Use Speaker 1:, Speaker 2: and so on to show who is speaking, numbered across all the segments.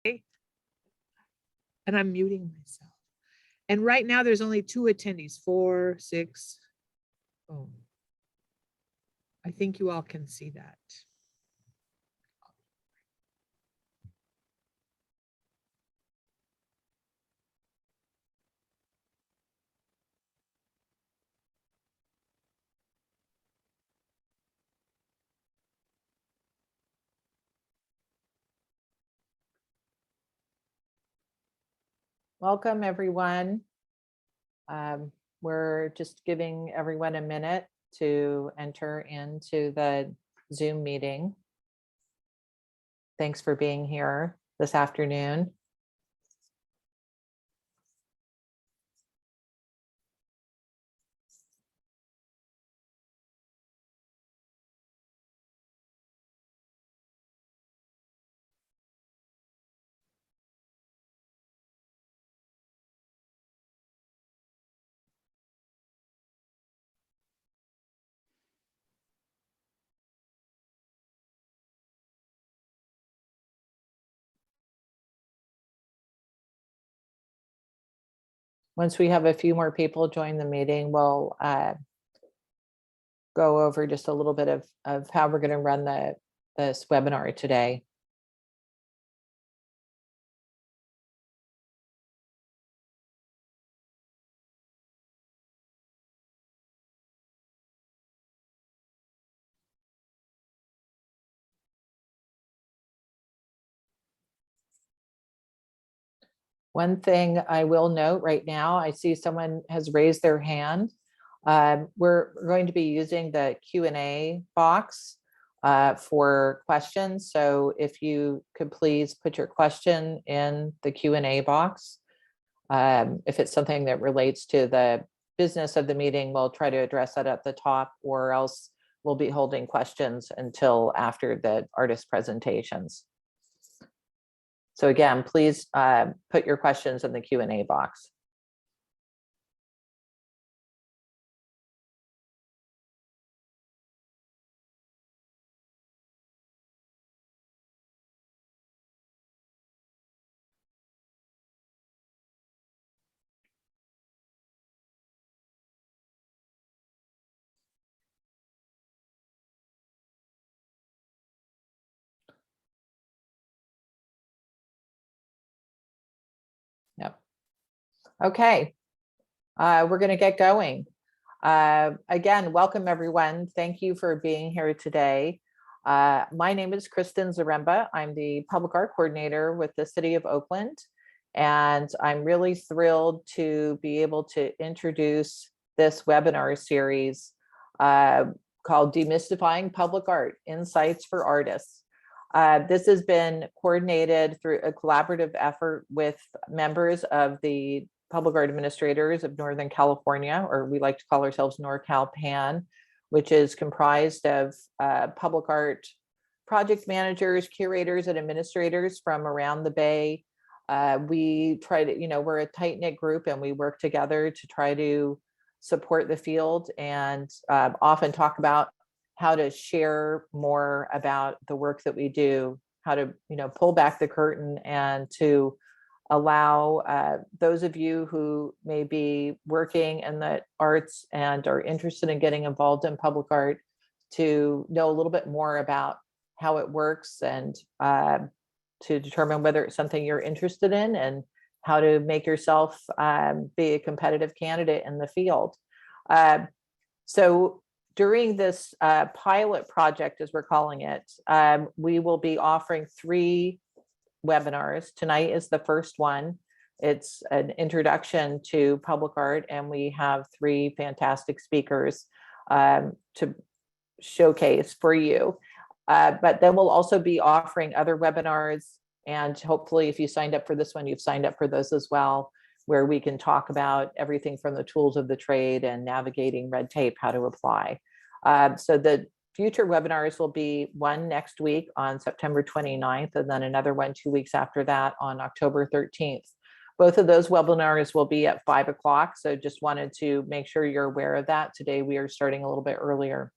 Speaker 1: And I'm muting myself. And right now there's only 2 attendees, 4, 6. Oh, I think you all can see that.
Speaker 2: Welcome, everyone. We're just giving everyone a minute to enter into the Zoom meeting. Thanks for being here this afternoon. Once we have a few more people join the meeting, we'll go over just a little bit of how we're going to run this webinar today. One thing I will note right now, I see someone has raised their hand. We're going to be using the Q&A box for questions. So if you could please put your question in the Q&A box. If it's something that relates to the business of the meeting, we'll try to address that at the top, or else we'll be holding questions until after the artist presentations. So again, please put your questions in the Q&A box. Yep. Okay, we're going to get going. Again, welcome everyone. Thank you for being here today. My name is Kristen Zaremba. I'm the public art coordinator with the City of Oakland, and I'm really thrilled to be able to introduce this webinar series called Demystifying Public Art: Insights for Artists. This has been coordinated through a collaborative effort with members of the Public Art Administrators of Northern California, or we like to call ourselves NorCal PAN, which is comprised of public art project managers, curators, and administrators from around the Bay. We try to, we're a tight-knit group and we work together to try to support the field and often talk about how to share more about the work that we do, how to, pull back the curtain and to allow those of you who may be working in the arts and are interested in getting involved in public art to know a little bit more about how it works and to determine whether it's something you're interested in and how to make yourself be a competitive candidate in the field. So during this pilot project, as we're calling it, we will be offering 3 webinars. Tonight is the first one. It's an introduction to public art, and we have 3 fantastic speakers to showcase for you. But then we'll also be offering other webinars, and hopefully if you signed up for this one, you've signed up for those as well, where we can talk about everything from the tools of the trade and navigating red tape, how to apply. So the future webinars will be one next week on September 29th, and then another one 2 weeks after that on October 13th. Both of those webinars will be at 5 o'clock. So just wanted to make sure you're aware of that. Today we are starting a little bit earlier.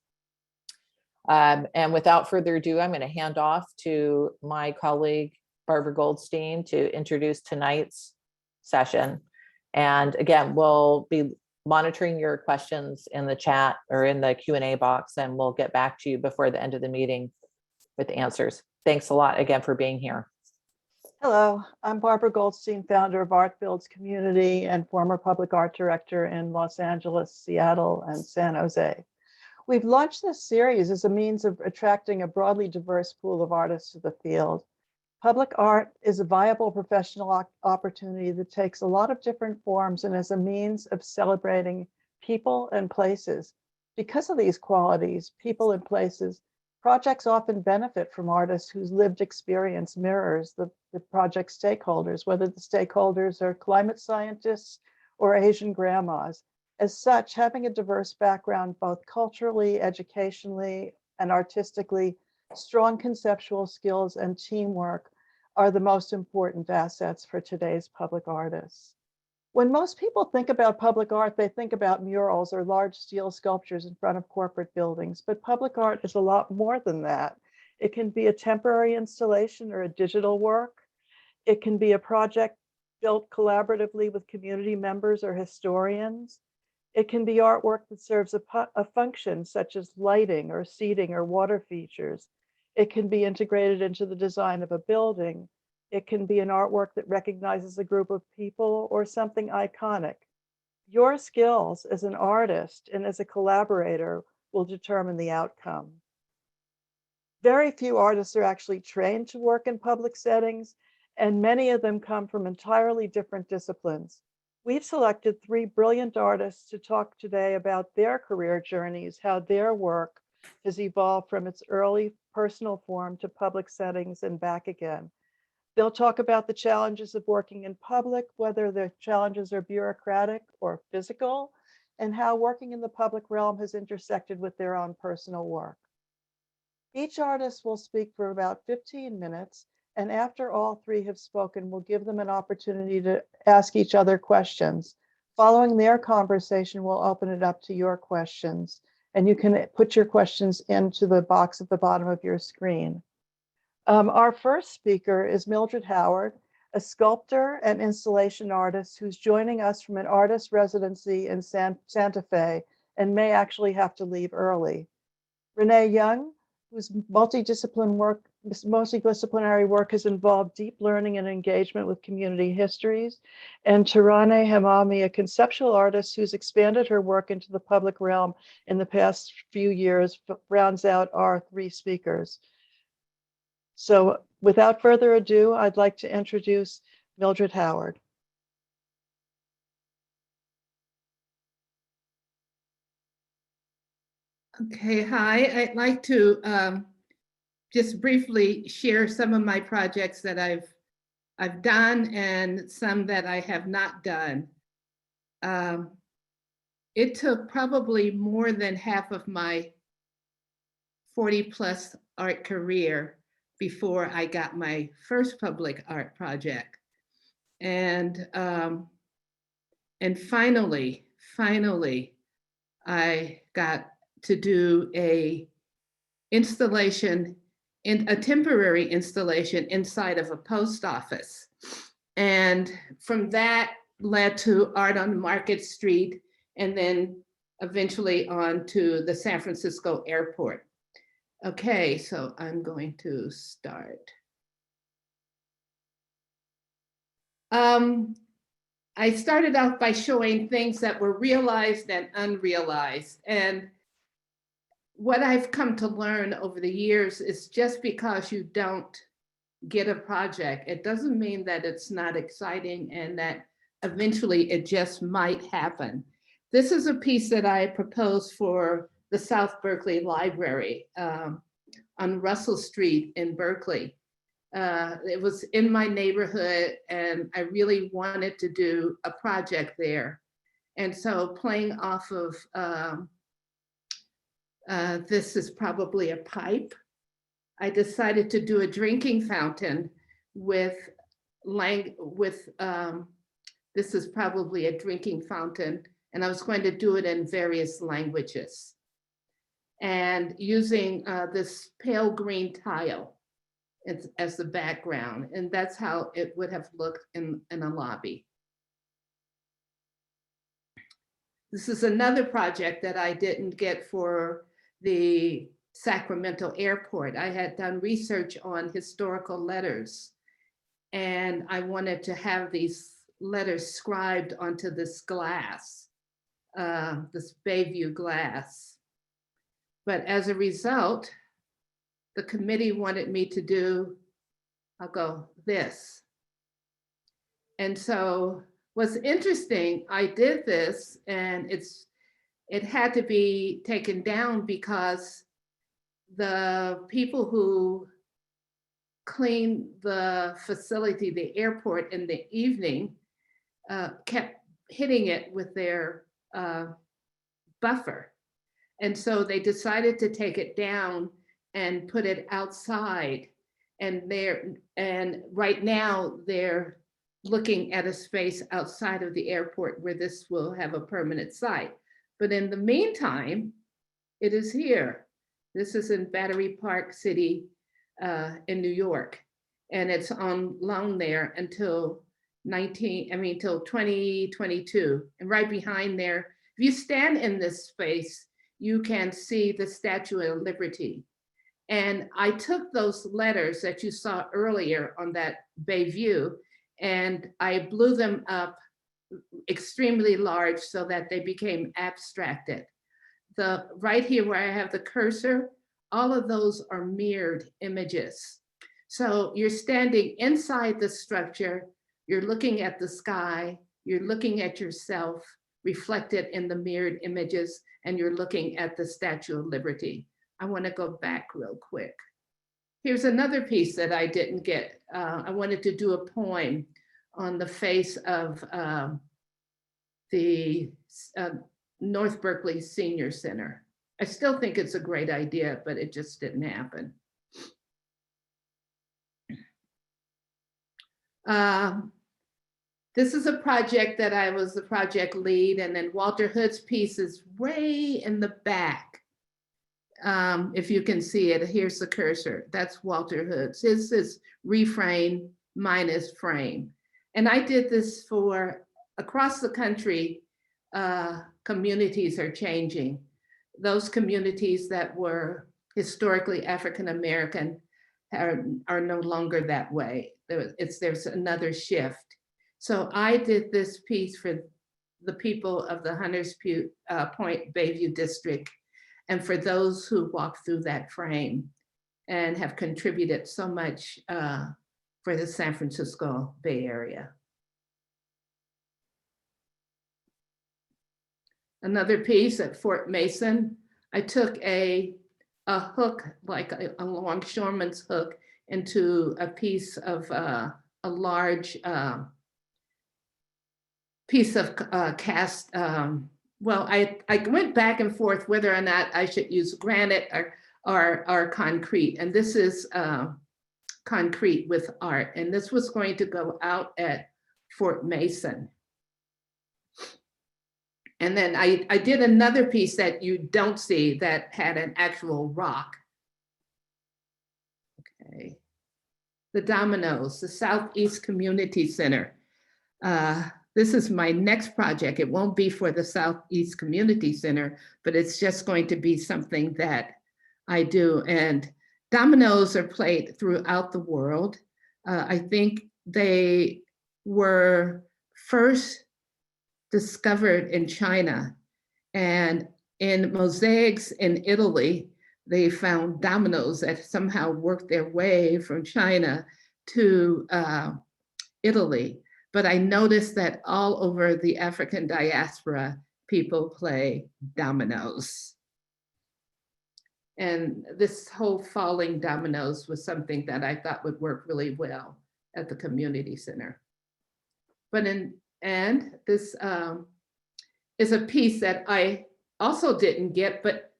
Speaker 2: And without further ado, I'm going to hand off to my colleague, Barbara Goldstein to introduce tonight's session. And again, we'll be monitoring your questions in the chat or in the Q&A box, and we'll get back to you before the end of the meeting with answers. Thanks a lot again for being here.
Speaker 3: Hello, I'm Barbara Goldstein, founder of Art Builds Community and former public art director in Los Angeles, Seattle, and San Jose. We've launched this series as a means of attracting a broadly diverse pool of artists to the field. Public art is a viable professional opportunity that takes a lot of different forms and is a means of celebrating people and places. Because of these qualities, people and places, projects often benefit from artists whose lived experience mirrors the project stakeholders, whether the stakeholders are climate scientists or Asian grandmas. As such, having a diverse background, both culturally, educationally, and artistically, strong conceptual skills and teamwork are the most important assets for today's public artists. When most people think about public art, they think about murals or large steel sculptures in front of corporate buildings, but public art is a lot more than that. It can be a temporary installation or a digital work. It can be a project built collaboratively with community members or historians. It can be artwork that serves a function such as lighting or seating or water features. It can be integrated into the design of a building. It can be an artwork that recognizes a group of people or something iconic. Your skills as an artist and as a collaborator will determine the outcome. Very few artists are actually trained to work in public settings, and many of them come from entirely different disciplines. We've selected 3 brilliant artists to talk today about their career journeys, how their work has evolved from its early personal form to public settings and back again. They'll talk about the challenges of working in public, whether the challenges are bureaucratic or physical, and how working in the public realm has intersected with their own personal work. Each artist will speak for about 15 minutes, and after all 3 have spoken, we'll give them an opportunity to ask each other questions. Following their conversation, we'll open it up to your questions, and you can put your questions into the box at the bottom of your screen. Our first speaker is Mildred Howard, a sculptor and installation artist who's joining us from an artist residency in Santa Fe and may actually have to leave early. Renee Young, whose multidisciplinary work has involved deep learning and engagement with community histories, and Tarane Hamami, a conceptual artist who's expanded her work into the public realm in the past few years, rounds out our 3 speakers. So without further ado, I'd like to introduce Mildred Howard.
Speaker 4: Okay, hi. I'd like to just briefly share some of my projects that I've done and some that I have not done. It took probably more than half of my 40+ art career before I got my first public art project. And finally, I got to do a temporary installation inside of a post office. And from that led to art on Market Street, and then eventually on to the San Francisco airport. Okay, so I'm going to start. I started out by showing things that were realized and unrealized. And what I've come to learn over the years is just because you don't get a project, it doesn't mean that it's not exciting and that eventually it just might happen. This is a piece that I proposed for the South Berkeley Library on Russell Street in Berkeley. It was in my neighborhood and I really wanted to do a project there. And so playing off of, this is probably a pipe, I decided to do a drinking fountain with, this is probably a drinking fountain, and I was going to do it in various languages. And using this pale green tile as the background. And that's how it would have looked in a lobby. This is another project that I didn't get for the Sacramento airport. I had done research on historical letters, and I wanted to have these letters scribed onto this glass, this Bayview glass. But as a result, the committee wanted me to do, I'll go this. And so what's interesting, I did this and it had to be taken down because the people who clean the facility, the airport in the evening, kept hitting it with their buffer. And so they decided to take it down and put it outside. And right now they're looking at a space outside of the airport where this will have a permanent site. But in the meantime, it is here. This is in Battery Park City in New York. And it's on loan there until 2022. And right behind there, if you stand in this space, you can see the Statue of Liberty. And I took those letters that you saw earlier on that Bayview, and I blew them up extremely large so that they became abstracted. Right here where I have the cursor, all of those are mirrored images. So you're standing inside the structure, you're looking at the sky, you're looking at yourself reflected in the mirrored images, and you're looking at the Statue of Liberty. I want to go back real quick. Here's another piece that I didn't get. I wanted to do a poem on the face of the North Berkeley Senior Center. I still think it's a great idea, but it just didn't happen. This is a project that I was the project lead, and then Walter Hood's piece is way in the back. If you can see it, here's the cursor. That's Walter Hood's. His is reframe minus frame. And I did this for across the country. Communities are changing. Those communities that were historically African-American are no longer that way. There's another shift. So I did this piece for the people of the Hunters Point Bayview District, and for those who walk through that frame and have contributed so much for the San Francisco Bay Area. Another piece at Fort Mason, I took a hook, like a longshoreman's hook, into a piece of a large piece of cast. Well, I went back and forth whether or not I should use granite or concrete. And this is concrete with art. And this was going to go out at Fort Mason. And then I did another piece that you don't see that had an actual rock. Okay. The Dominoes, the Southeast Community Center. This is my next project. It won't be for the Southeast Community Center, but it's just going to be something that I do. And dominoes are played throughout the world. I think they were first discovered in China, and in mosaics in Italy, they found dominoes that somehow worked their way from China to Italy. But I noticed that all over the African diaspora, people play dominoes. And this whole falling dominoes was something that I thought would work really well at the community center. But this is a piece that I also didn't get, but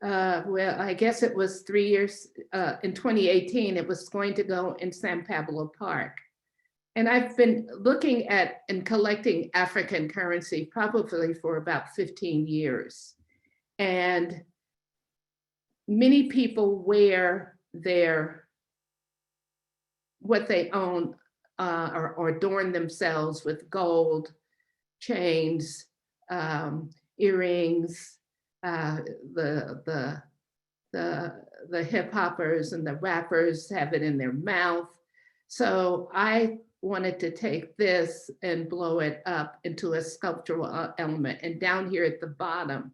Speaker 4: well, I guess it was 3 years, in 2018, it was going to go in San Pablo Park. And I've been looking at and collecting African currency probably for about 15 years. And many people wear their what they own or adorn themselves with gold, chains, earrings, the hip hoppers and the rappers have it in their mouth. So I wanted to take this and blow it up into a sculptural element. And down here at the bottom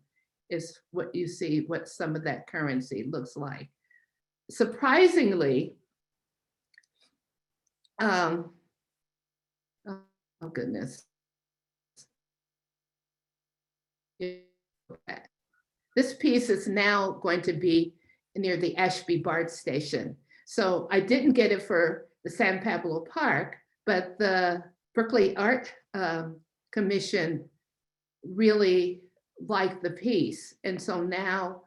Speaker 4: is what you see, what some of that currency looks like. Surprisingly, oh goodness. This piece is now going to be near the Ashby BART station. So I didn't get it for the San Pablo Park, but the Berkeley Art Commission really liked the piece. And so now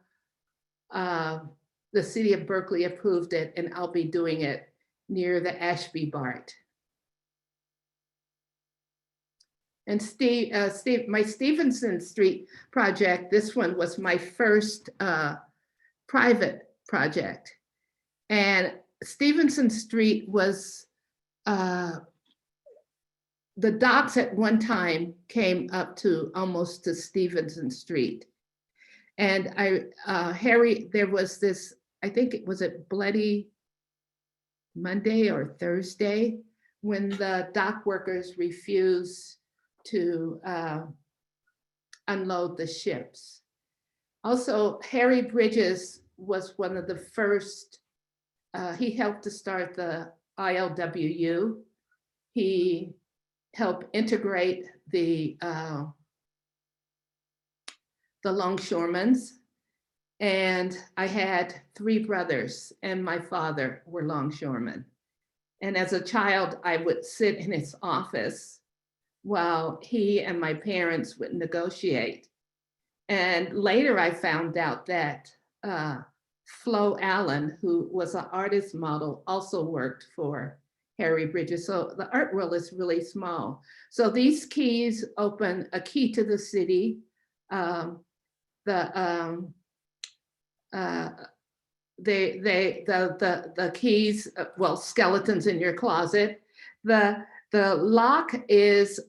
Speaker 4: the city of Berkeley approved it, and I'll be doing it near the Ashby BART. And my Stevenson Street project, this one was my first private project. And Stevenson Street was, the docks at one time came up to almost to Stevenson Street. And Harry, there was this, I think it was a Bloody Monday or Thursday, when the dock workers refused to unload the ships. Also, Harry Bridges was one of the first, he helped to start the ILWU. He helped integrate the longshoremen's. And I had 3 brothers, and my father were longshoremen. And as a child, I would sit in his office while he and my parents would negotiate. And later I found out that Flo Allen, who was an artist model, also worked for Harry Bridges. So the art world is really small. So these keys open a key to the city. The keys, well, skeletons in your closet. The lock is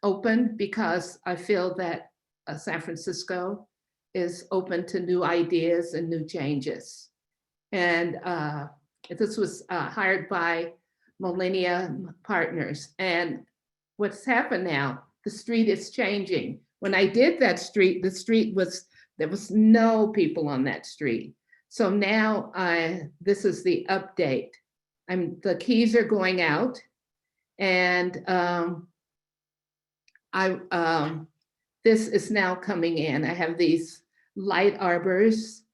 Speaker 4: open because I feel that San Francisco is open to new ideas and new changes. And this was hired by Millennium Partners. And what's happened now, the street is changing. When I did that street, the street was, there was no people on that street. So now this is the update. The keys are going out, and this is now coming in. I have these light arbors,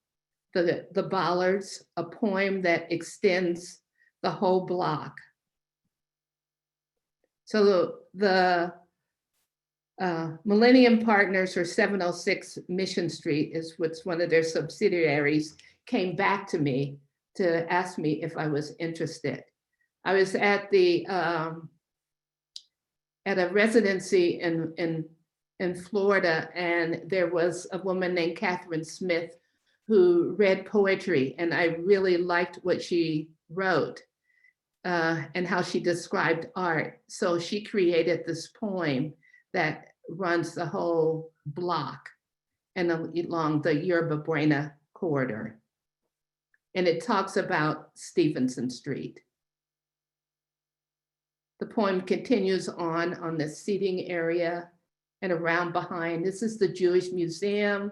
Speaker 4: the bollards, a poem that extends the whole block. So the Millennium Partners, or 706 Mission Street is what's one of their subsidiaries, came back to me to ask me if I was interested. I was at at a residency in Florida, and there was a woman named Catherine Smith who read poetry, and I really liked what she wrote and how she described art. So she created this poem that runs the whole block and along the Yerba Buena corridor. And it talks about Stevenson Street. The poem continues on the seating area and around behind. This is the Jewish Museum,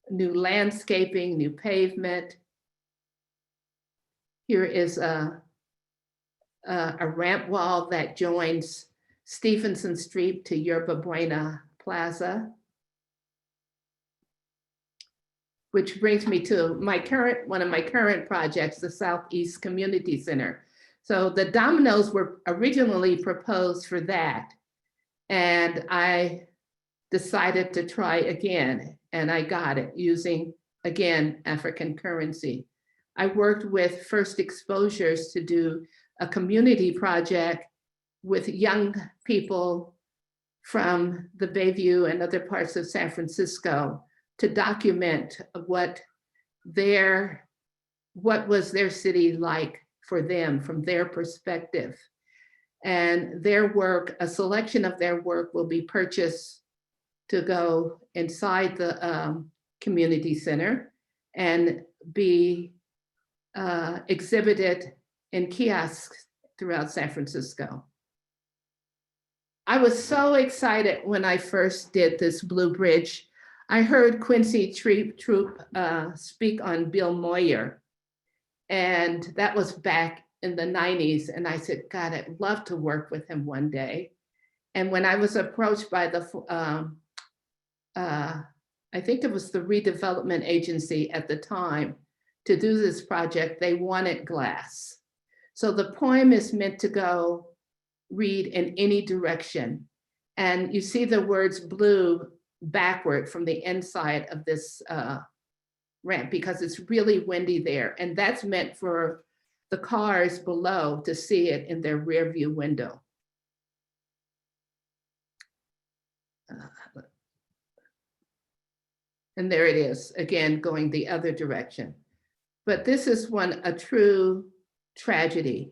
Speaker 4: new landscaping, new pavement. Here is a ramp wall that joins Stevenson Street to Yerba Buena Plaza. Which brings me to one of my current projects, the Southeast Community Center. So the dominoes were originally proposed for that. And I decided to try again, and I got it using, again, African currency. I worked with First Exposures to do a community project with young people from the Bayview and other parts of San Francisco to document what was their city like for them from their perspective. And their work, a selection of their work will be purchased to go inside the community center and be exhibited in kiosks throughout San Francisco. I was so excited when I first did this Blue Bridge. I heard Quincy Troop speak on Bill Moyer, and that was back in the 90s. And I said, God, I'd love to work with him one day. And when I was approached by the, I think it was the redevelopment agency at the time to do this project, they wanted glass. So the poem is meant to go read in any direction. And you see the words blue backward from the inside of this ramp because it's really windy there. And that's meant for the cars below to see it in their rear view window. And there it is, again, going the other direction. But this is a true tragedy.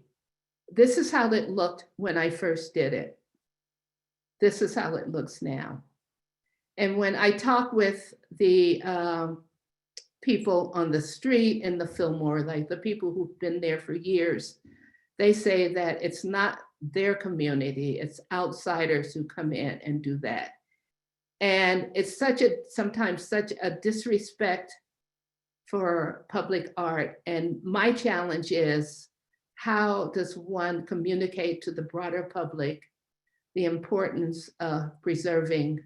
Speaker 4: This is how it looked when I first did it. This is how it looks now. And when I talk with the people on the street in the Fillmore, like the people who've been there for years, they say that it's not their community, it's outsiders who come in and do that. And it's sometimes such a disrespect for public art. And my challenge is, how does one communicate to the broader public the importance of preserving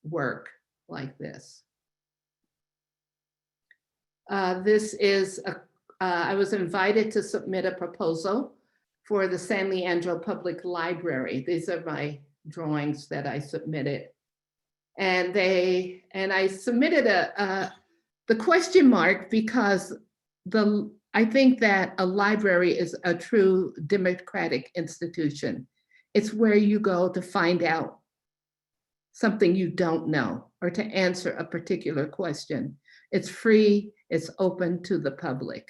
Speaker 4: work like this? This is, I was invited to submit a proposal for the San Leandro Public Library. These are my drawings that I submitted. And I submitted the question mark because I think that a library is a true democratic institution. It's where you go to find out something you don't know or to answer a particular question. It's free, it's open to the public.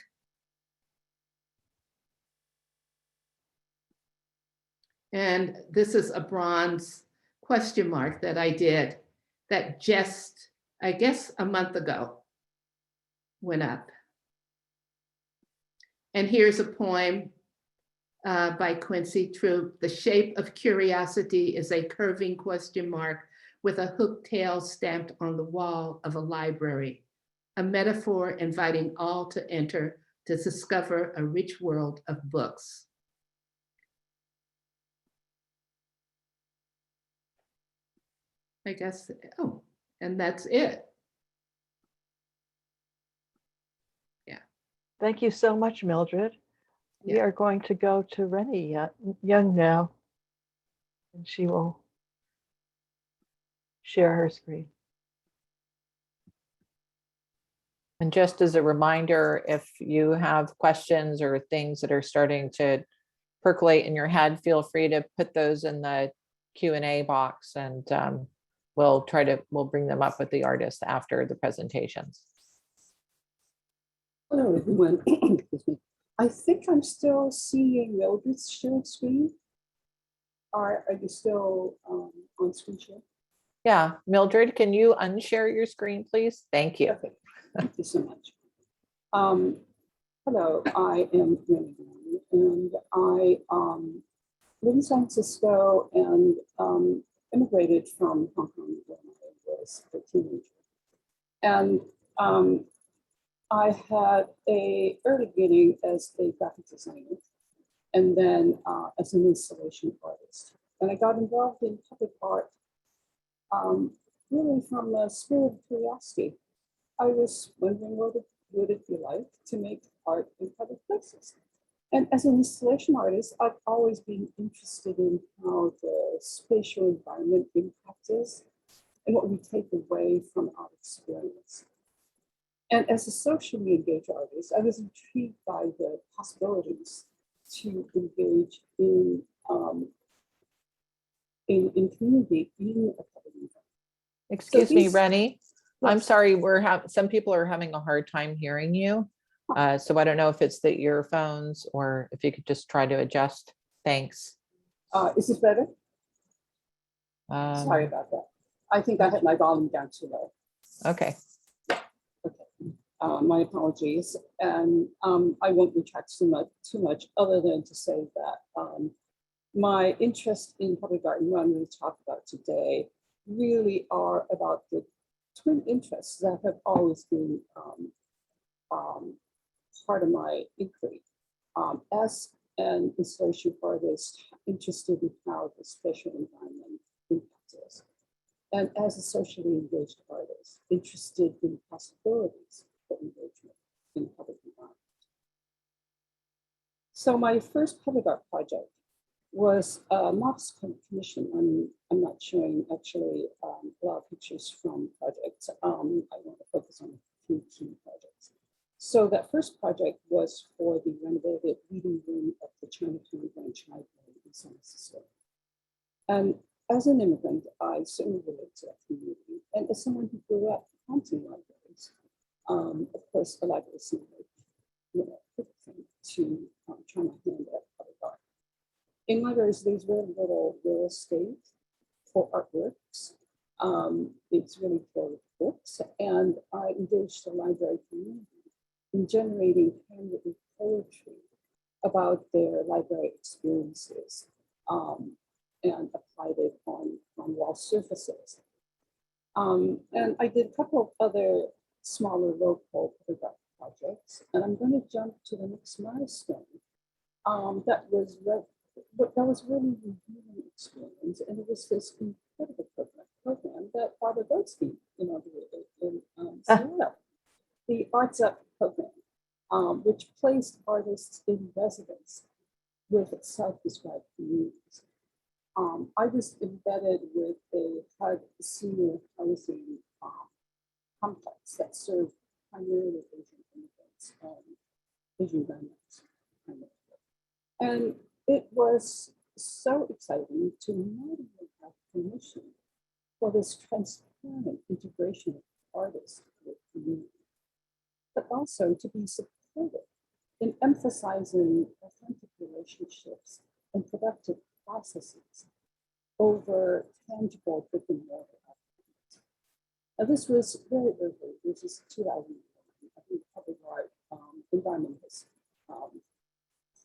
Speaker 4: And this is a bronze question mark that I did that just, I guess, a month ago went up. And here's a poem by Quincy Troop. The shape of curiosity is a curving question mark with a hooked tail stamped on the wall of a library, a metaphor inviting all to enter to discover a rich world of books. I guess, oh, and that's it.
Speaker 3: Thank you so much, Mildred. We
Speaker 4: Yeah.
Speaker 3: are going to go to Rennie Young now, and she will share her screen.
Speaker 2: And just as a reminder, if you have questions or things that are starting to percolate in your head, feel free to put those in the Q&A box, and we'll bring them up with the artists after the presentations.
Speaker 5: Hello, everyone. Excuse me. I think I'm still seeing Mildred's shared screen. Are you still on screen share?
Speaker 2: Yeah, Mildred, can you unshare your screen, please? Thank you.
Speaker 5: Perfect. Thank you so much. Hello, I am Rennie Young, and I live in San Francisco and immigrated from Hong Kong when I was a teenager. And I had an early beginning as a graphic designer and then as an installation artist. And I got involved in public art really from a spirit of curiosity. I was wondering what it would be like to make art in public places. And as an installation artist, I've always been interested in how the spatial environment impacts and what we take away from our experience. And as a socially engaged artist, I was intrigued by the possibilities to engage in community in a public environment.
Speaker 2: Excuse me,
Speaker 5: these-
Speaker 2: Rennie. I'm
Speaker 5: Yes.
Speaker 2: sorry, some people are having a hard time hearing you. So I don't know if it's the earphones or if you could just try to adjust. Thanks.
Speaker 5: Is this better? Sorry
Speaker 2: Um,
Speaker 5: about that. I think I had my volume down too low.
Speaker 2: Okay.
Speaker 5: Okay. My apologies. And I won't retract too much other than to say that my interest in public art and what I'm going to talk about today really are about the twin interests that have always been part of my inquiry. As an installation artist interested in how the spatial environment impacts us, and as a socially engaged artist interested in possibilities for engagement in public environment. So my first public art project was a modest commission. I'm not showing actually a lot of pictures from projects. I want to focus on a few key projects. So that first project was for the renovated reading room of the Chinatown Branch Library in San Francisco. And as an immigrant, I certainly relate to that community. And as someone who grew up haunting libraries, of course, a library is not a thing to try my hand at public art. In libraries, there's very little real estate for artworks. It's really filled with books. And I engaged the library community in generating handwritten poetry about their library experiences and applied it on wall surfaces. And I did a couple of other smaller local public art projects. And I'm going to jump to the next milestone. That was really revealing experience. And it was this incredible program that Barbara Goldstein inaugurated in Seattle. The Arts Up program, which placed artists in residence with self-described communities. I was embedded with a HUD senior housing complex that served primarily Asian immigrants and Asian remnants. And it was so exciting to not only have permission for this transparent integration of artists with community, but also to be supported in emphasizing authentic relationships and productive processes over tangible brick and mortar activities. Now, this was very early. This is 2001. I think public art environment has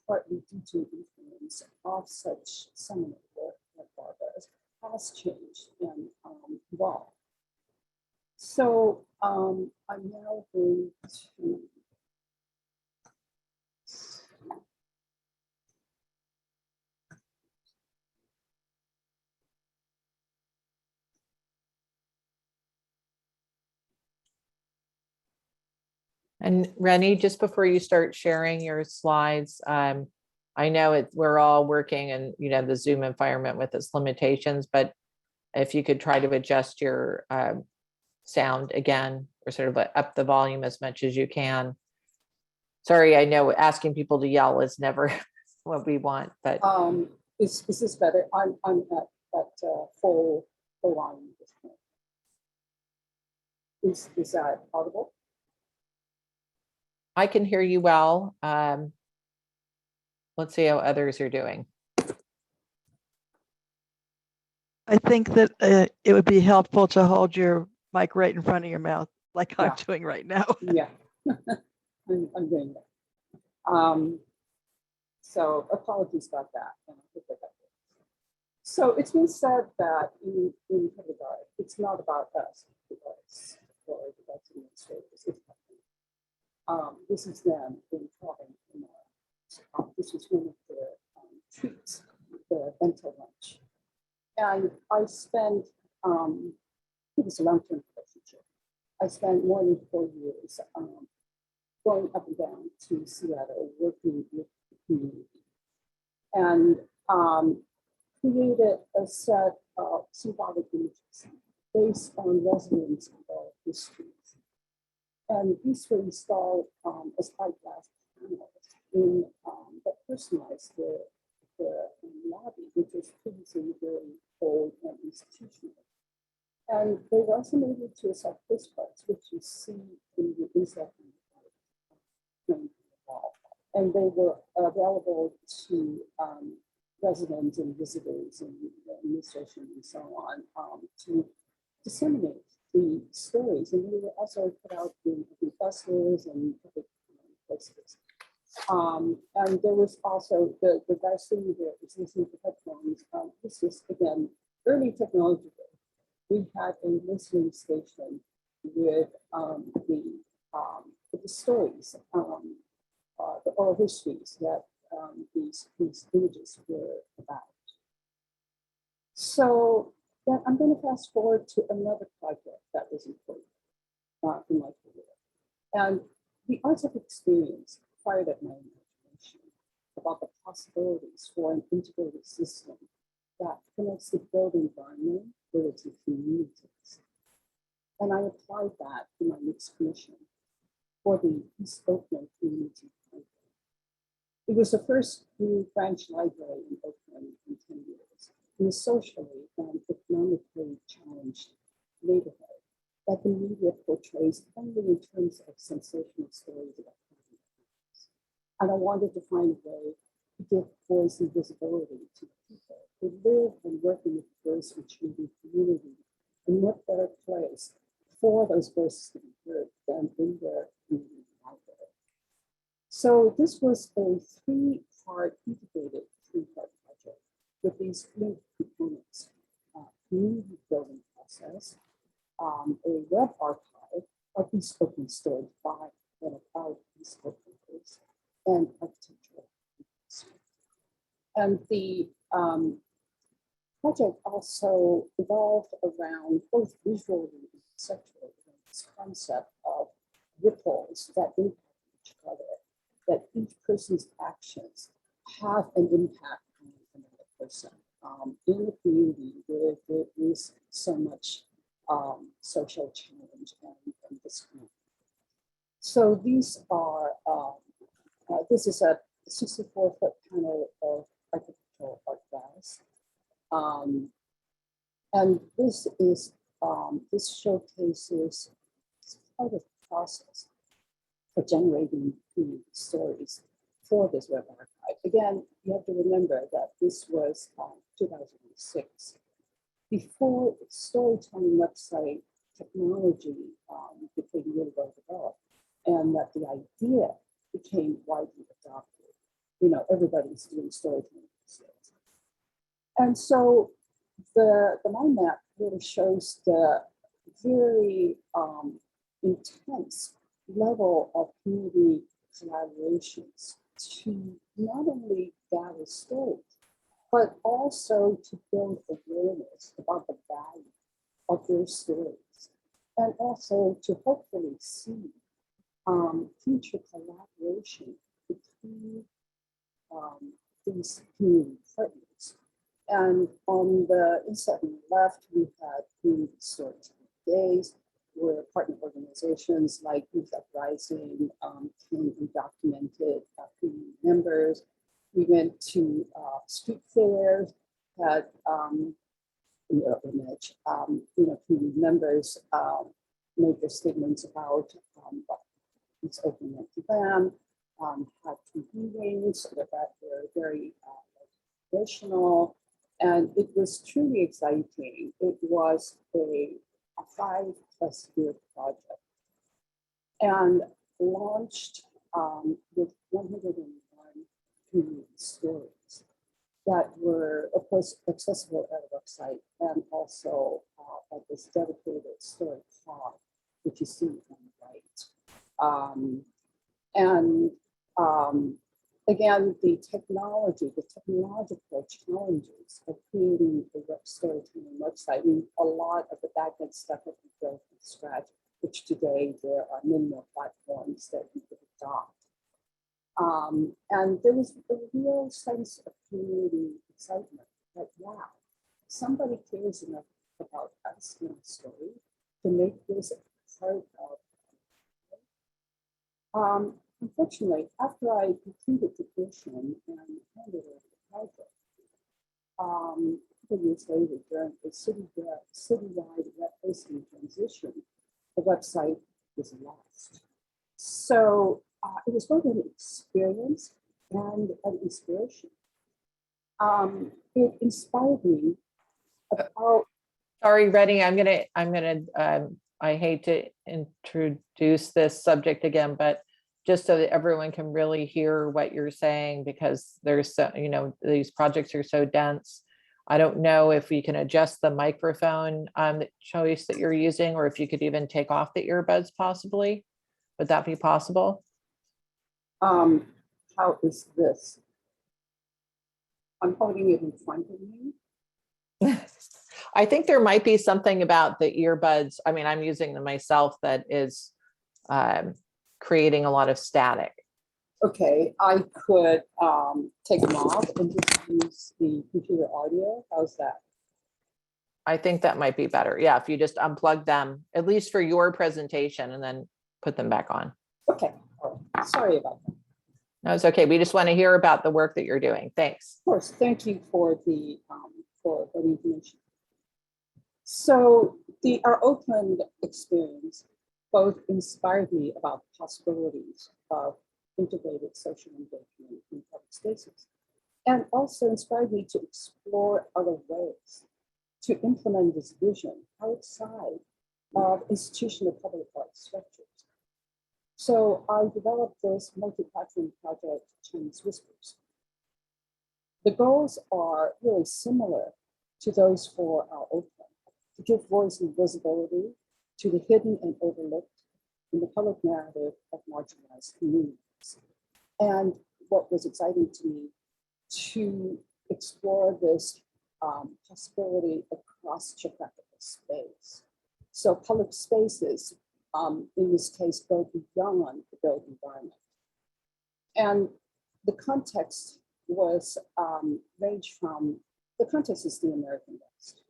Speaker 5: partly due to influence of such seminal work like Barbara's has changed and evolved. So I'm now going to
Speaker 2: And Rennie, just before you start sharing your slides, I know we're all working in the Zoom environment with its limitations, but if you could try to adjust your sound again, or sort of up the volume as much as you can. Sorry, I know asking people to yell is never what we want, but
Speaker 5: is this better? I'm at full volume at this point. Is that audible?
Speaker 2: I can hear you well. Let's see how others are doing.
Speaker 3: I think that it would be helpful to hold your mic right in front of your mouth, like I'm doing right now.
Speaker 5: Yeah, I'm doing that. So apologies about that. So it's been said that in public art, it's not about us, the artists or the arts administrators. This is them in talking. This was one of their treats, the bento lunch. And I spent, it was a long-term relationship. I spent more than 4 years going up and down to Seattle, working with the community, and created a set of symbolic images based on resonance of histories. And these were installed as eyeglass panels in that personalized the lobby, which was previously very old and institutional. And they resonated to self postcards, which you see in the inside. trained people, and they were available to residents and visitors and the administration and so on to disseminate the stories. And they were also put out in buses and public places. And there was also the guy sitting there was listening to headphones. This is again early technology. We had a listening station with the stories, the oral histories that these images were about. So then I'm going to fast forward to another project that was important in my career. And the arts of experience fired at my imagination about the possibilities for an integrated system that connects the built environment with its communities. And I applied that to my next commission for the East Oakland Community Library. It was the first new branch library in Oakland in 10 years, in a socially and economically challenged neighborhood that the media portrays only in terms of sensational stories about crime. And I wanted to find a way to give voice and visibility to people who live and work in a diverse and changing community. And what better place for those voices to be heard than in their community library. So this was a three-part project with these three components: community building process, a web archive of these open stories by and about these openers, and architectural. And the project also evolved around both visually and conceptually this concept of ripples that impact each other, that each person's actions have an impact on another person in a community where there is so much social challenge and disconnect. So these are, this is a 64-foot panel of architectural art glass. And this is, this showcases part of the process for generating community stories for this web archive. Again, you have to remember that this was 2006. Before storytelling website technology became really well developed, and that the idea became widely adopted. You know, everybody's doing storytelling these days. And so the mind map really shows the very intense level of community collaborations to not only gather stories, but also to build awareness about the value of their stories, and also to hopefully see future collaboration between these community partners. And on the inside and left, we had community storytelling days, where partner organizations like Youth Uprising came and documented community members. We went to street fairs, had image, community members made their statements about what it's open up to them, had two meetings that were very motivational, and it was truly exciting. It was a 5+ year project and launched with 101 community stories that were, of course, accessible at the website and also at this dedicated story pod, which you see on the right. Again, the technological challenges of creating a web storytelling website, I mean, a lot of the backend stuff that we built from scratch, which today there are many more platforms that you could adopt. And there was a real sense of community excitement that, wow, somebody cares enough about us in a story to make this part of. Unfortunately, after I completed the mission and handed over the project, a couple years later, during a citywide web hosting transition, the website was lost. So it was both an experience and an inspiration. It inspired me about,
Speaker 2: Sorry, Reddy, I hate to introduce this subject again, but just so that everyone can really hear what you're saying, because there's so, these projects are so dense. I don't know if you can adjust the microphone the choice that you're using, or if you could even take off the earbuds possibly. Would that be possible?
Speaker 5: how is this? I'm holding it in front of me.
Speaker 2: I think there might be something about the earbuds. I mean, I'm using them myself that is creating a lot of static.
Speaker 5: Okay, I could take them off and just use the computer audio. How's that?
Speaker 2: I think that might be better. Yeah, if you just unplug them, at least for your presentation, and then put them back on.
Speaker 5: Okay, all right. Sorry about that.
Speaker 2: No, it's okay. We just want to hear about the work that you're doing. Thanks.
Speaker 5: Of course, thank you for the information. So our Oakland experience both inspired me about the possibilities of integrated social engagement in public spaces, and also inspired me to explore other ways to implement this vision outside of institutional public art structures. So I developed this multi-platform project, Chinese Whispers. The goals are really similar to those for our Oakland, to give voice and visibility to the hidden and overlooked in the public narrative of marginalized communities. And what was exciting to me, to explore this possibility across geographical space. So public spaces, in this case, go beyond the built environment. And the context was the context is the American West.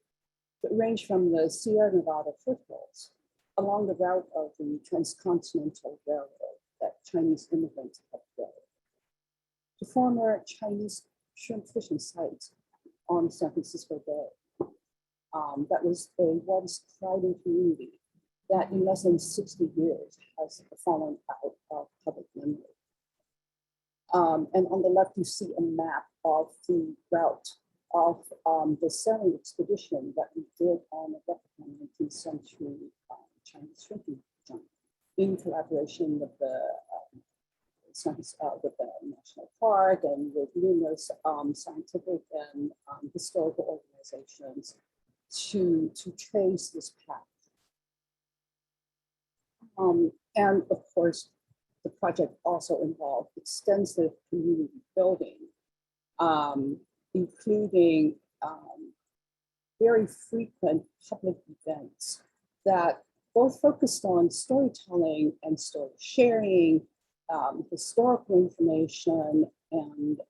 Speaker 5: It ranged from the Sierra Nevada foothills along the route of the transcontinental railroad that Chinese immigrants had built, to former Chinese shrimp fishing sites on San Francisco Bay. That was a once thriving community that in less than 60 years has fallen out of public memory. And on the left, you see a map of the route of the sailing expedition that we did on a replica 19th century Chinese shrimping junk in collaboration with the National Park and with numerous scientific and historical organizations to trace this path. And of course, the project also involved extensive community building, including very frequent public events that both focused on storytelling and story sharing, historical information, and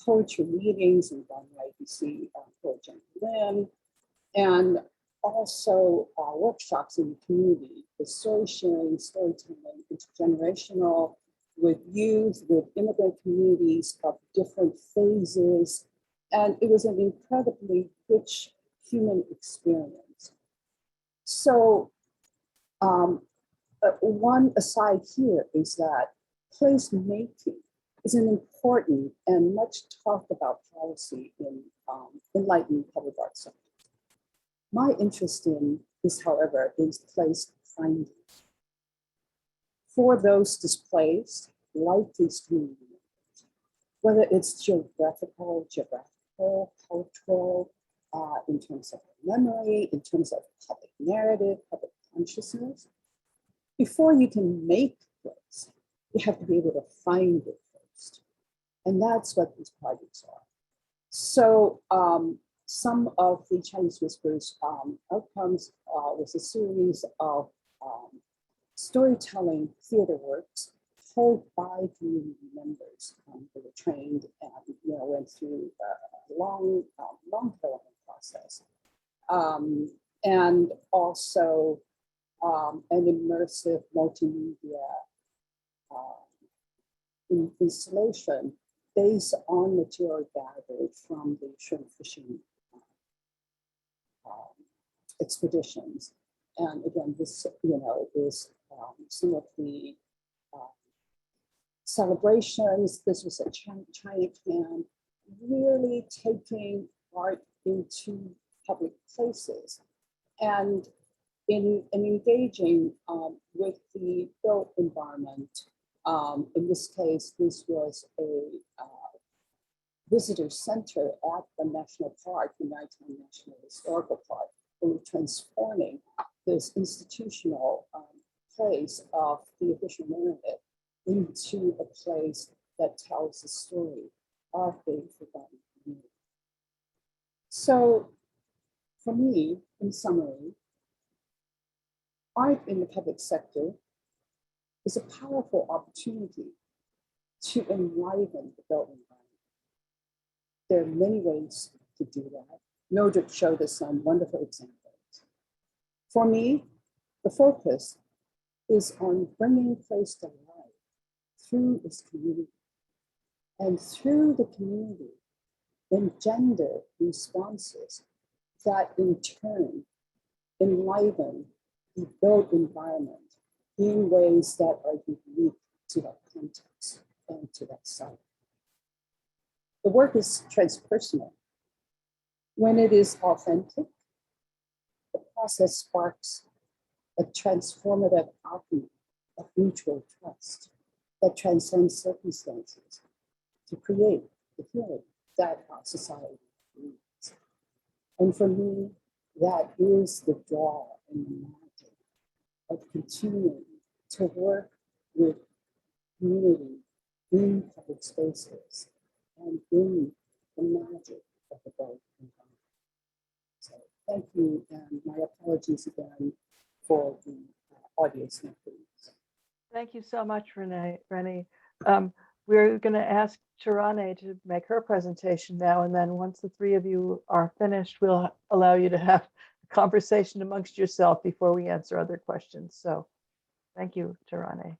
Speaker 5: poetry readings and one way you see poet Jenny Lin, and also workshops in the community with story sharing, storytelling, intergenerational, with youth, with immigrant communities of different phases. And it was an incredibly rich human experience. So one aside here is that placemaking is an important and much talked about policy in enlightened public art sector. My interest in this, however, is place finding. For those displaced, like these community members, whether it's geographical, cultural, in terms of memory, in terms of public narrative, public consciousness, before you can make place, you have to be able to find it first. And that's what these projects are. So some of the Chinese Whispers outcomes was a series of storytelling theater works told by community members who were trained and went through a long development process, and also an immersive multimedia installation based on material gathered from the shrimp fishing expeditions. And again, this is some of the celebrations. This was a Chinatown, really taking art into public places and in engaging with the built environment. In this case, this was a visitor center at the National Park, the Nighttime National Historical Park. We were transforming this institutional place of the official narrative into a place that tells the story of the forgotten community. So for me, in summary, art in the public sector is a powerful opportunity to enliven the built environment. There are many ways to do that. Mildred showed us some wonderful examples. For me, the focus is on bringing place to life through this community. And through the community, engender responses that in turn enliven the built environment in ways that are unique to that context and to that site. The work is transpersonal. When it is authentic, the process sparks a transformative alchemy of mutual trust that transcends circumstances to create the healing that our society needs. And for me, that is the draw and the magic of continuing to work with community in public spaces and in the magic of the built environment. So thank you, and my apologies again for the audio snags.
Speaker 3: Thank you so much, Renee. We're going to ask Tarane to make her presentation now, and then once the three of you are finished, we'll allow you to have a conversation amongst yourself before we answer other questions. So thank you, Tarane.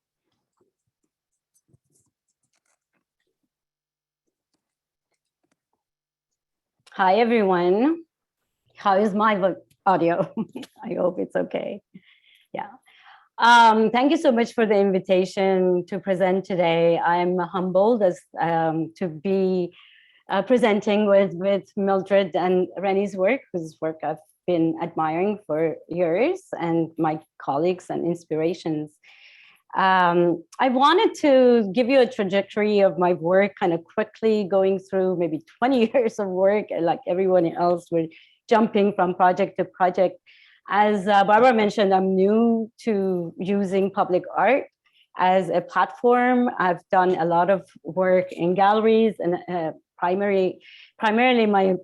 Speaker 6: Hi, everyone. How is my audio? I hope it's okay. Yeah. Thank you so much for the invitation to present today. I'm humbled as to be presenting with Mildred and Renee's work, whose work I've been admiring for years, and my colleagues and inspirations. I wanted to give you a trajectory of my work, kind of quickly going through maybe 20 years of work. Like everyone else, we're jumping from project to project. As Barbara mentioned, I'm new to using public art as a platform. I've done a lot of work in galleries, and primarily my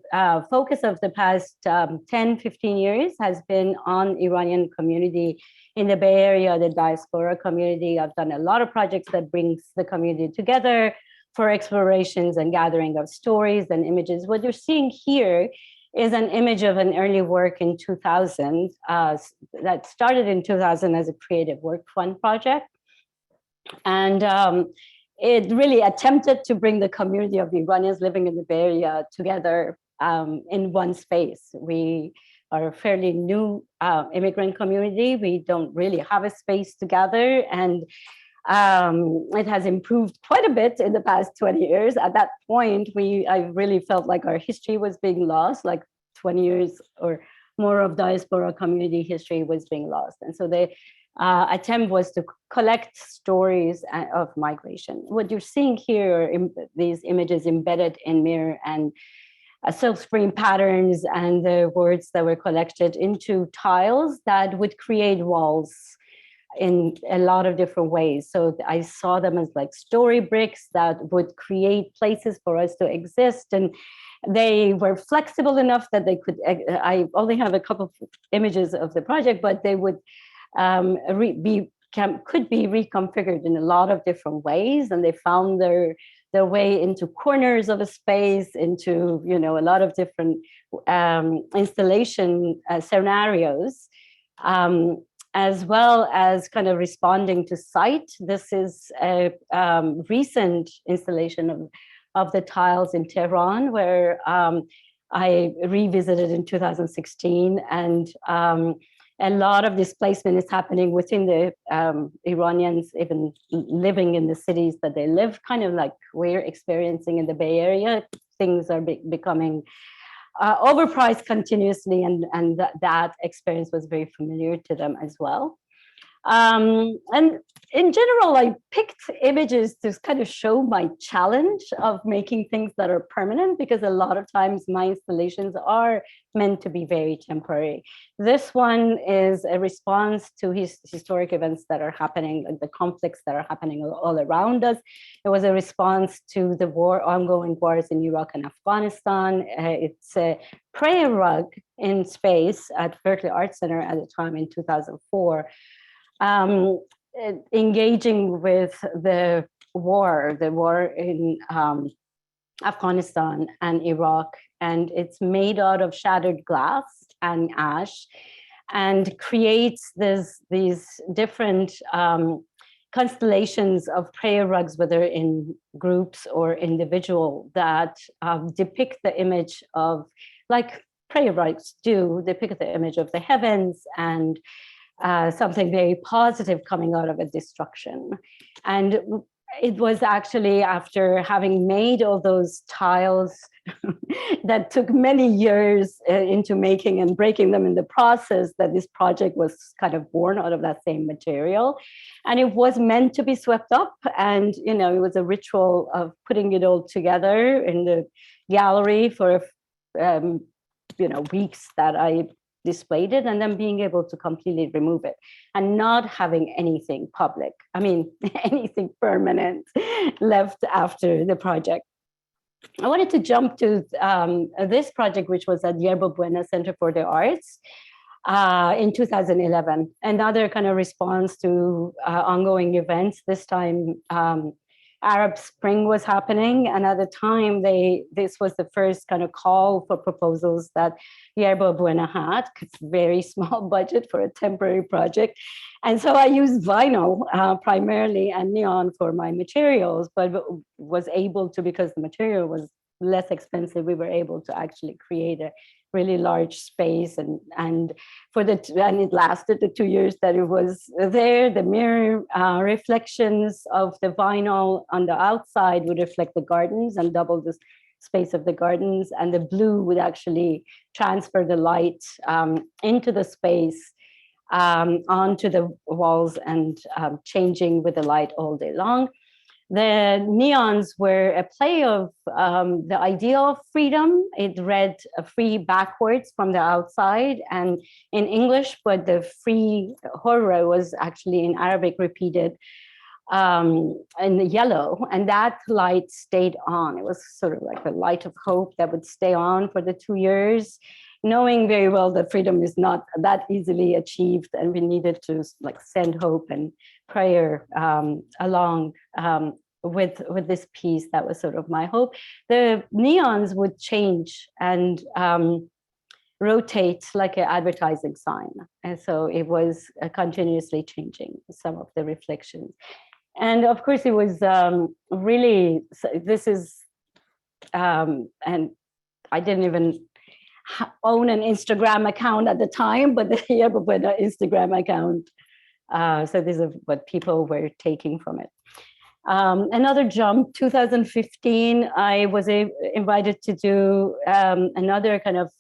Speaker 6: focus of the past 10, 15 years has been on Iranian community in the Bay Area, the diaspora community. I've done a lot of projects that brings the community together for explorations and gathering of stories and images. What you're seeing here is an image of an early work in 2000 that started in 2000 as a creative work fund project. And it really attempted to bring the community of Iranians living in the Bay Area together in one space. We are a fairly new immigrant community. We don't really have a space to gather, and it has improved quite a bit in the past 20 years. At that point, I really felt like our history was being lost, like 20 years or more of diaspora community history was being lost. And so the attempt was to collect stories of migration. What you're seeing here are these images embedded in mirror and silk screen patterns and the words that were collected into tiles that would create walls in a lot of different ways. So I saw them as like story bricks that would create places for us to exist. And they were flexible enough that they could, I only have a couple of images of the project, but they would could be reconfigured in a lot of different ways. And they found their way into corners of a space, into, you know, a lot of different installation scenarios. As well as kind of responding to site. This is a recent installation of the tiles in Tehran, where I revisited in 2016. And a lot of displacement is happening within the Iranians, even living in the cities that they live, kind of like we're experiencing in the Bay Area. Things are becoming overpriced continuously, and that experience was very familiar to them as well. And in general, I picked images to kind of show my challenge of making things that are permanent, because a lot of times my installations are meant to be very temporary. This one is a response to historic events that are happening, like the conflicts that are happening all around us. It was a response to the ongoing wars in Iraq and Afghanistan. It's a prayer rug in space at Berkeley Art Center at the time in 2004. Engaging with the war in Afghanistan and Iraq, and it's made out of shattered glass and ash, and creates these different constellations of prayer rugs, whether in groups or individual, that depict the image of, like prayer rugs do, depict the image of the heavens and something very positive coming out of a destruction. And it was actually after having made all those tiles that took many years into making and breaking them in the process, that this project was kind of born out of that same material. And it was meant to be swept up. And, you know, it was a ritual of putting it all together in the gallery for, weeks that I displayed it, and then being able to completely remove it and not having anything public, anything permanent left after the project. I wanted to jump to this project, which was at Yerba Buena Center for the Arts in 2011. Another kind of response to ongoing events. This time, Arab Spring was happening, and at the time, this was the first kind of call for proposals that Yerba Buena had. It's very small budget for a temporary project, and so I used vinyl primarily and neon for my materials, but was able to, because the material was less expensive, we were able to actually create a really large space, and it lasted the 2 years that it was there. The mirror reflections of the vinyl on the outside would reflect the gardens and double the space of the gardens, and the blue would actually transfer the light into the space, onto the walls, and changing with the light all day long. The neons were a play of the idea of freedom. It read free backwards from the outside and in English, but the free horror was actually in Arabic repeated in yellow, and that light stayed on. It was sort of like a light of hope that would stay on for the 2 years, knowing very well that freedom is not that easily achieved, and we needed to like send hope and prayer along with this piece. That was sort of my hope. The neons would change and rotate like an advertising sign, and so it was continuously changing some of the reflections. And of course, it was really, this is, and I didn't even own an Instagram account at the time, but the Yerba Buena Instagram account. So these are what people were taking from it. Another jump, 2015, I was invited to do another kind of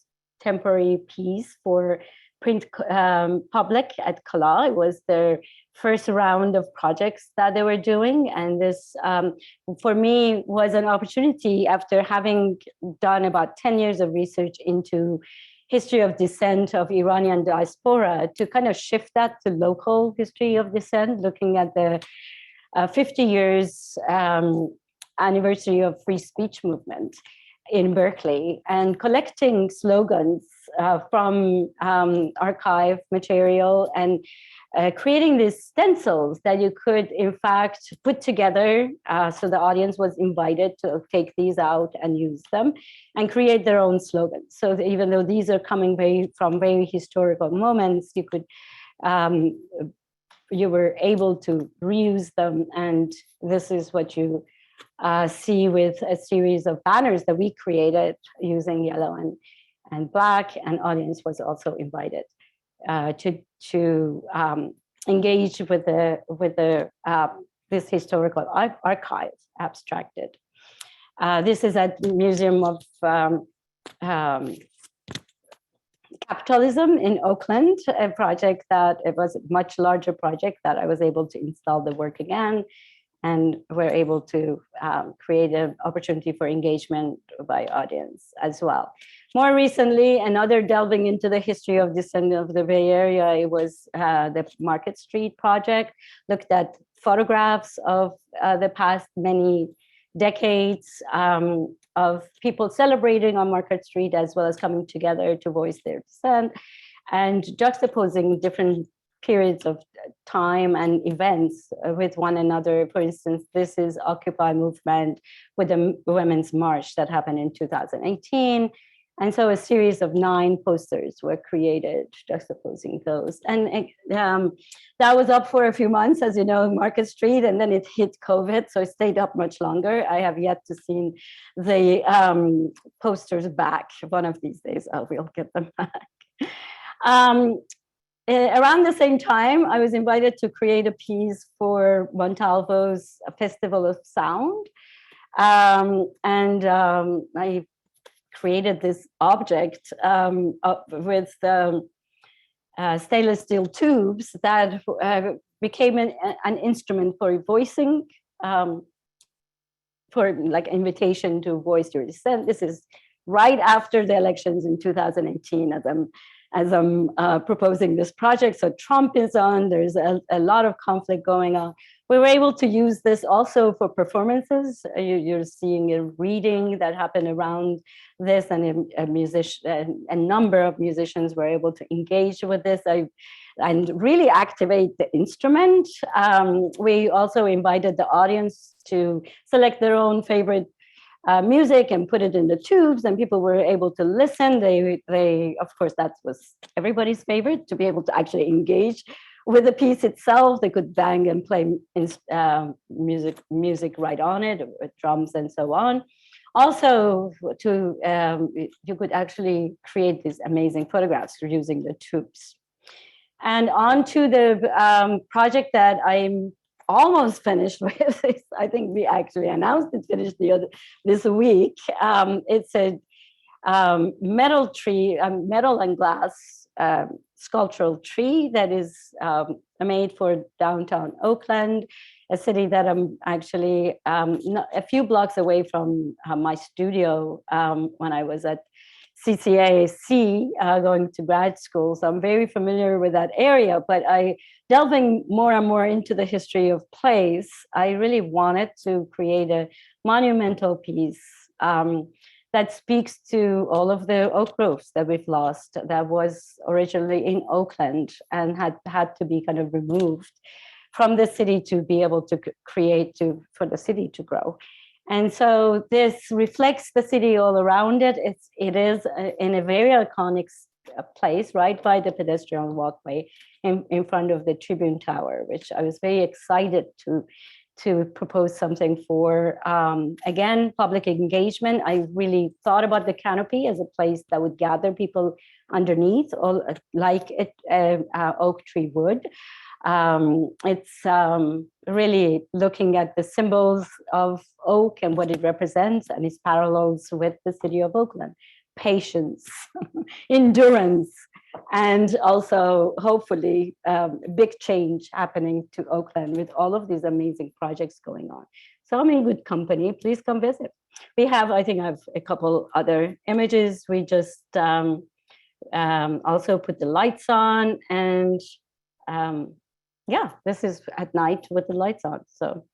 Speaker 6: temporary piece for Print Public at Kala. It was their first round of projects that they were doing. And this, for me, was an opportunity after having done about 10 years of research into history of descent of Iranian diaspora, to kind of shift that to local history of descent, looking at the 50 years anniversary of free speech movement in Berkeley, and collecting slogans from archive material, and creating these stencils that you could in fact put together. So the audience was invited to take these out and use them and create their own slogans. So even though these are coming from very historical moments, you could you were able to reuse them. And this is what you see with a series of banners that we created using yellow and black, and audience was also invited engage with this historical archive abstracted. This is at Museum of Capitalism in Oakland, a project that it was a much larger project that I was able to install the work again, and we're able to create an opportunity for engagement by audience as well. More recently, another delving into the history of descent of the Bay Area, it was the Market Street project, looked at photographs of the past many decades of people celebrating on Market Street, as well as coming together to voice their dissent, and juxtaposing different periods of time and events with one another. For instance, this is Occupy movement with the Women's March that happened in 2018. And so a series of 9 posters were created juxtaposing those. And that was up for a few months, as you know, Market Street, and then it hit COVID, so it stayed up much longer. I have yet to see the posters back. One of these days, I will get them back. Around the same time, I was invited to create a piece for Montalvo's Festival of Sound. I created this object with stainless steel tubes that became an instrument for voicing, for like invitation to voice your dissent. This is right after the elections in 2018 as I'm proposing this project. So Trump is on, there's a lot of conflict going on. We were able to use this also for performances. You're seeing a reading that happened around this, and a number of musicians were able to engage with this and really activate the instrument. We also invited the audience to select their own favorite music and put it in the tubes, and people were able to listen. They of course, that was everybody's favorite, to be able to actually engage with the piece itself. They could bang and play music right on it, with drums and so on. Also, you could actually create these amazing photographs using the tubes. And on to the project that I'm almost finished with. I think we actually announced it finished this week. It's a metal tree, metal and glass sculptural tree that is made for downtown Oakland, a city that I'm actually a few blocks away from my studio when I was at CCAC going to grad school. So I'm very familiar with that area, but delving more and more into the history of place, I really wanted to create a monumental piece that speaks to all of the oak groves that we've lost, that was originally in Oakland and had to be kind of removed from the city to be able to for the city to grow. And so this reflects the city all around it. It is in a very iconic place, right by the pedestrian walkway in front of the Tribune Tower, which I was very excited to propose something for, again, public engagement. I really thought about the canopy as a place that would gather people underneath, like oak tree would. It's really looking at the symbols of oak and what it represents and its parallels with the city of Oakland: patience, endurance, and also hopefully big change happening to Oakland with all of these amazing projects going on. So I'm in good company. Please come visit. We have, I think I have a couple other images. We just also put the lights on, and yeah, this is at night with the lights on. So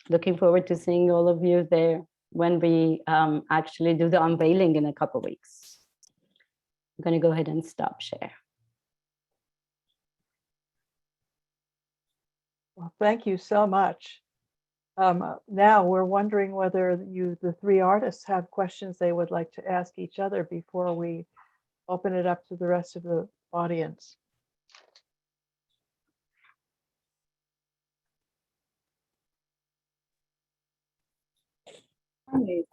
Speaker 6: looking forward to seeing all of you there when we actually do the unveiling in a couple of weeks. I'm going to go ahead and stop share.
Speaker 3: Well, thank you so much. Now we're wondering whether the 3 artists have questions they would like to ask each other before we open it up to the rest of the audience.
Speaker 5: Honey,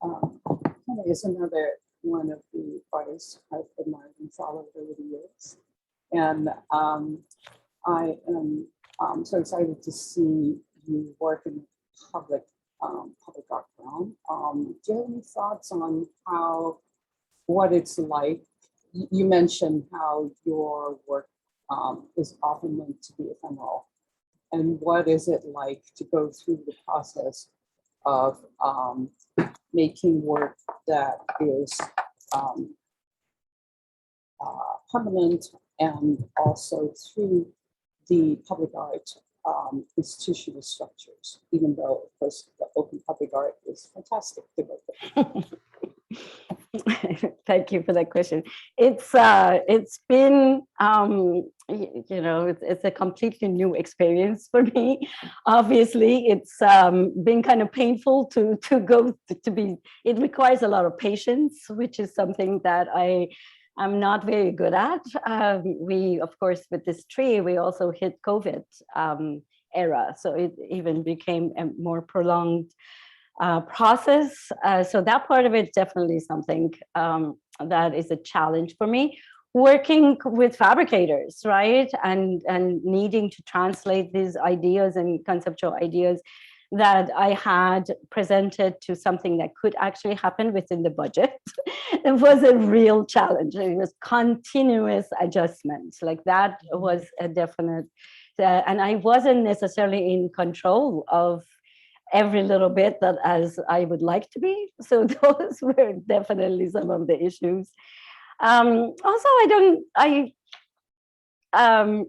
Speaker 5: Honey is another one of the artists I've admired and followed over the years. And I am so excited to see you work in public public art realm. Do you have any thoughts on what it's like? You mentioned how your work is often meant to be ephemeral. And what is it like to go through the process of making work that is permanent, and also through the public art institutional structures, even though, of course, the open public art is fantastic to work with.
Speaker 6: Thank you for that question. It's been it's a completely new experience for me. Obviously, it's been kind of painful to go to be. It requires a lot of patience, which is something that I'm not very good at. We, of course, with this tree, we also hit COVID era, so it even became a more prolonged process. So that part of it definitely is something that is a challenge for me. Working with fabricators, right, and needing to translate these ideas and conceptual ideas that I had presented to something that could actually happen within the budget. It was a real challenge. It was continuous adjustments. Like that was a definite, and I wasn't necessarily in control of every little bit that as I would like to be. So those were definitely some of the issues. Also, I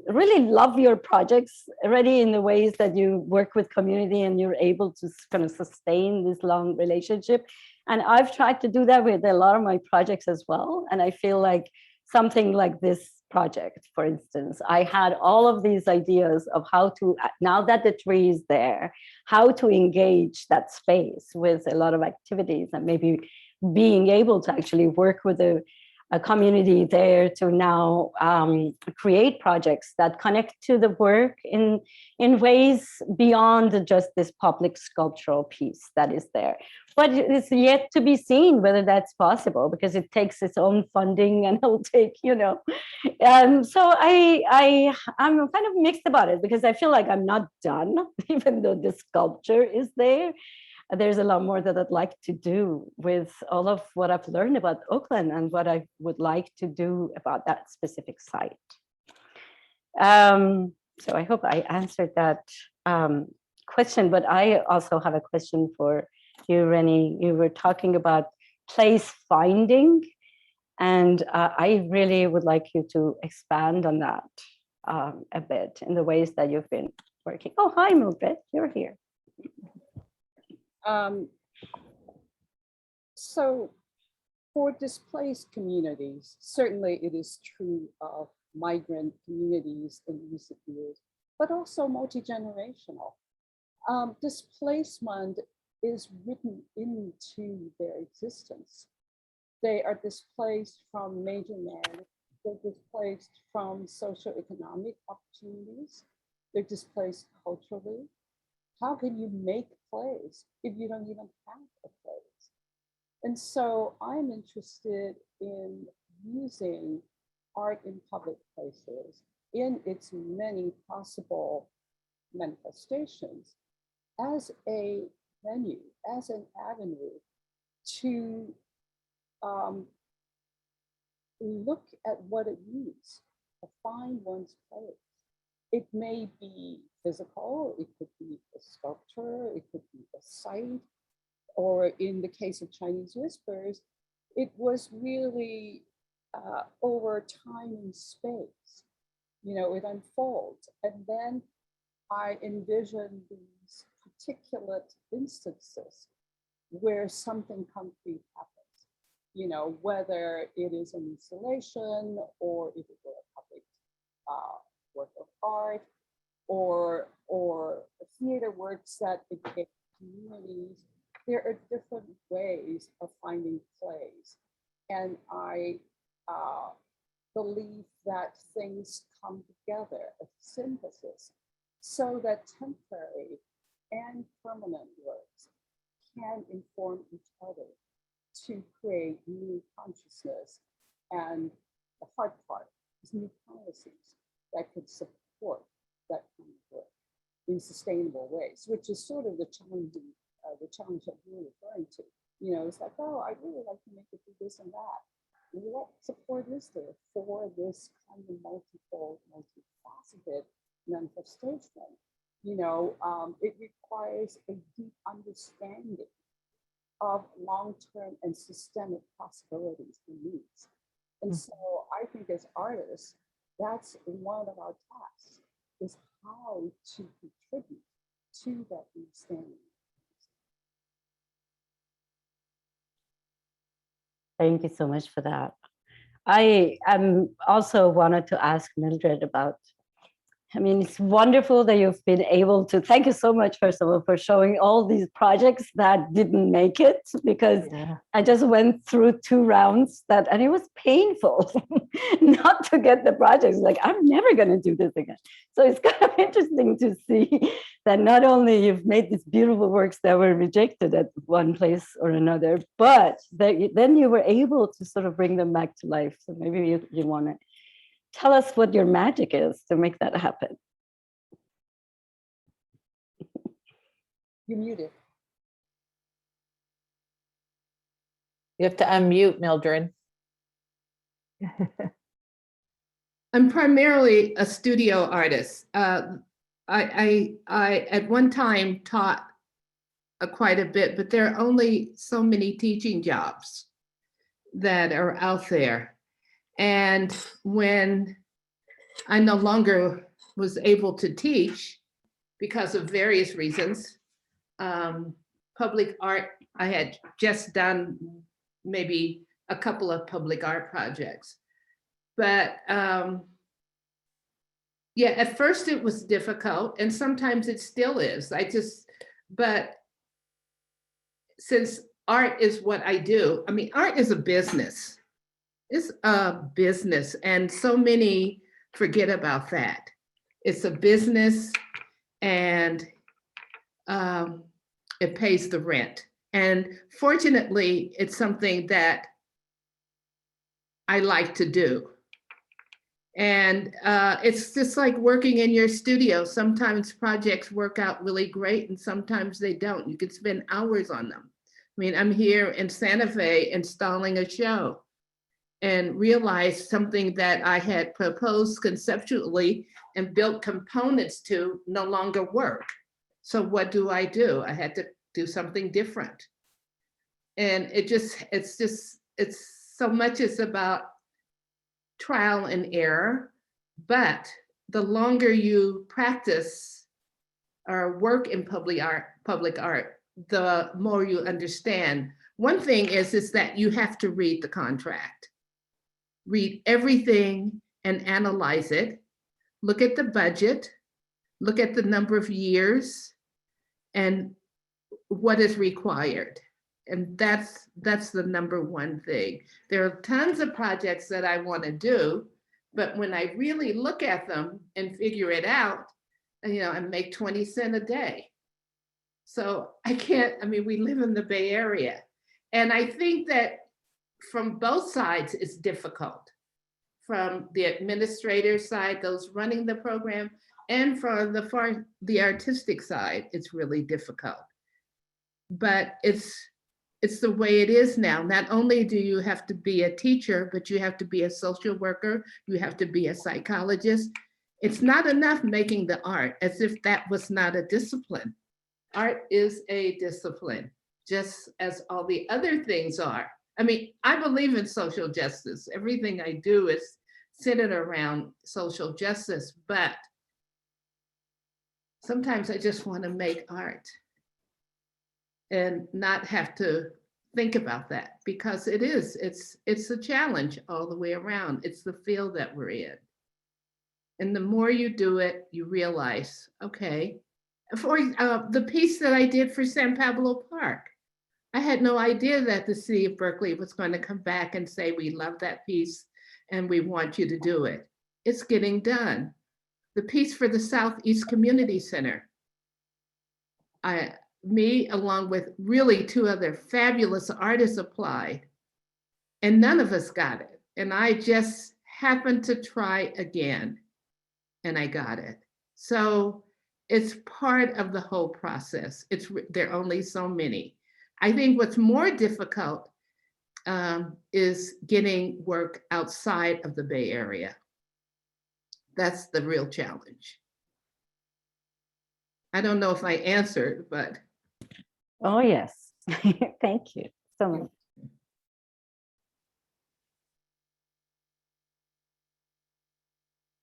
Speaker 6: really love your projects already in the ways that you work with community and you're able to kind of sustain this long relationship. And I've tried to do that with a lot of my projects as well. And I feel like something like this project, for instance, I had all of these ideas of how to, now that the tree is there, how to engage that space with a lot of activities and maybe being able to actually work with a community there to now create projects that connect to the work in ways beyond just this public sculptural piece that is there. But it's yet to be seen whether that's possible, because it takes its own funding and it'll take, so I'm kind of mixed about it, because I feel like I'm not done, even though the sculpture is there. There's a lot more that I'd like to do with all of what I've learned about Oakland and what I would like to do about that specific site. So I hope I answered that question, but I also have a question for you, Rennie. You were talking about place finding, and I really would like you to expand on that a bit in the ways that you've been working. Oh, hi, Mildred, you're here.
Speaker 5: So for displaced communities, certainly it is true of migrant communities in recent years, but also multi-generational. Displacement is written into their existence. They are displaced from major narratives. They're displaced from socioeconomic opportunities. They're displaced culturally. How can you make plays if you don't even have a place? And so I'm interested in using art in public places in its many possible manifestations as a venue, as an avenue to look at what it means to find one's place. It may be physical, it could be a sculpture, it could be a site, or in the case of Chinese Whispers, it was really over time and space. It unfolds. And then I envision these particulate instances where something concrete happens, whether it is an installation or if it were a public work of art, or theater works that engage communities. There are different ways of finding plays. And I believe that things come together, a synthesis, so that temporary and permanent works can inform each other to create new consciousness and the hard part is new policies that could support that kind of work in sustainable ways, which is sort of the challenge that you're referring to. You know, it's like, oh, I'd really like to make it do this and that. What support is there for this kind of multifold, multifaceted manifestation? You know, it requires a deep understanding of long-term and systemic possibilities and needs. And so I think as artists, that's one of our tasks, is how to contribute to that understanding.
Speaker 6: Thank you so much for that. I also wanted to ask Mildred about, I mean, it's wonderful that you've been able to, thank you so much, first of all, for showing all these projects that didn't make it, because I just went through 2 rounds and it was painful not to get the projects. Like, I'm never going to do this again. So it's kind of interesting to see that not only you've made these beautiful works that were rejected at one place or another, but that then you were able to sort of bring them back to life. So maybe you want to tell us what your magic is to make that happen.
Speaker 5: You're muted.
Speaker 2: You have to unmute, Mildred.
Speaker 4: I'm primarily a studio artist. I at one time taught quite a bit, but there are only so many teaching jobs that are out there. And when I no longer was able to teach because of various reasons, public art, I had just done maybe a couple of public art projects. But yeah, at first it was difficult, and sometimes it still is. But since art is what I do, I mean, art is a business. It's a business, and so many forget about that. It's a business, and it pays the rent. And fortunately, it's something that I like to do. And it's just like working in your studio. Sometimes projects work out really great, and sometimes they don't. You can spend hours on them. I mean, I'm here in Santa Fe installing a show, and realized something that I had proposed conceptually and built components to no longer work. So what do? I had to do something different. And it's so much is about trial and error, but the longer you practice or work in public art, the more you understand. One thing is that you have to read the contract. Read everything and analyze it. Look at the budget, look at the number of years and what is required. And that's the number one thing. There are tons of projects that I want to do, but when I really look at them and figure it out, I make 20 cents a day. So we live in the Bay Area. And I think that from both sides, it's difficult. From the administrator side, those running the program, and from the artistic side, it's really difficult. But it's the way it is now. Not only do you have to be a teacher, but you have to be a social worker, you have to be a psychologist. It's not enough making the art, as if that was not a discipline. Art is a discipline, just as all the other things are. I mean, I believe in social justice. Everything I do is centered around social justice, but sometimes I just want to make art and not have to think about that, because it's a challenge all the way around. It's the field that we're in. And the more you do it, you realize, okay, for the piece that I did for San Pablo Park, I had no idea that the city of Berkeley was going to come back and say, we love that piece and we want you to do it. It's getting done. The piece for the Southeast Community Center, me along with really 2 other fabulous artists applied, and none of us got it. And I just happened to try again and I got it. So it's part of the whole process. There are only so many. I think what's more difficult is getting work outside of the Bay Area. That's the real challenge. I don't know if I answered, but.
Speaker 6: Oh, yes. Thank you so much.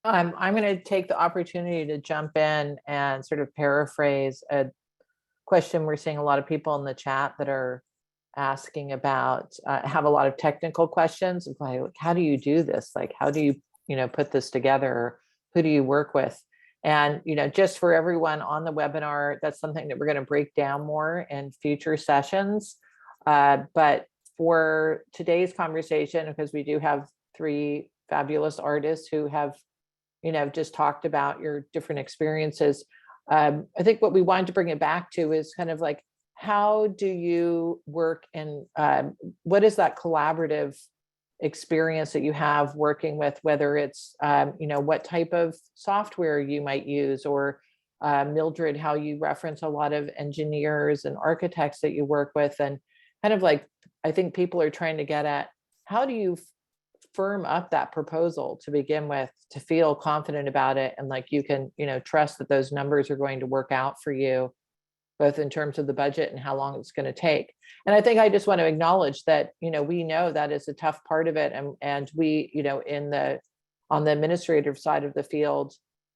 Speaker 2: I'm going to take the opportunity to jump in and sort of paraphrase a question we're seeing a lot of people in the chat that are asking about, have a lot of technical questions. Like, how do you do this? Like, how do you put this together? Who do you work with? And, just for everyone on the webinar, that's something that we're going to break down more in future sessions. But for today's conversation, because we do have 3 fabulous artists who have just talked about your different experiences. I think what we wanted to bring it back to is kind of like, how do you work and what is that collaborative experience that you have working with, whether it's, what type of software you might use, or Mildred, how you reference a lot of engineers and architects that you work with, and kind of like, I think people are trying to get at, how do you firm up that proposal to begin with, to feel confident about it, and like you can trust that those numbers are going to work out for you, both in terms of the budget and how long it's going to take. And I think I just want to acknowledge that we know that is a tough part of it, and we on the administrative side of the field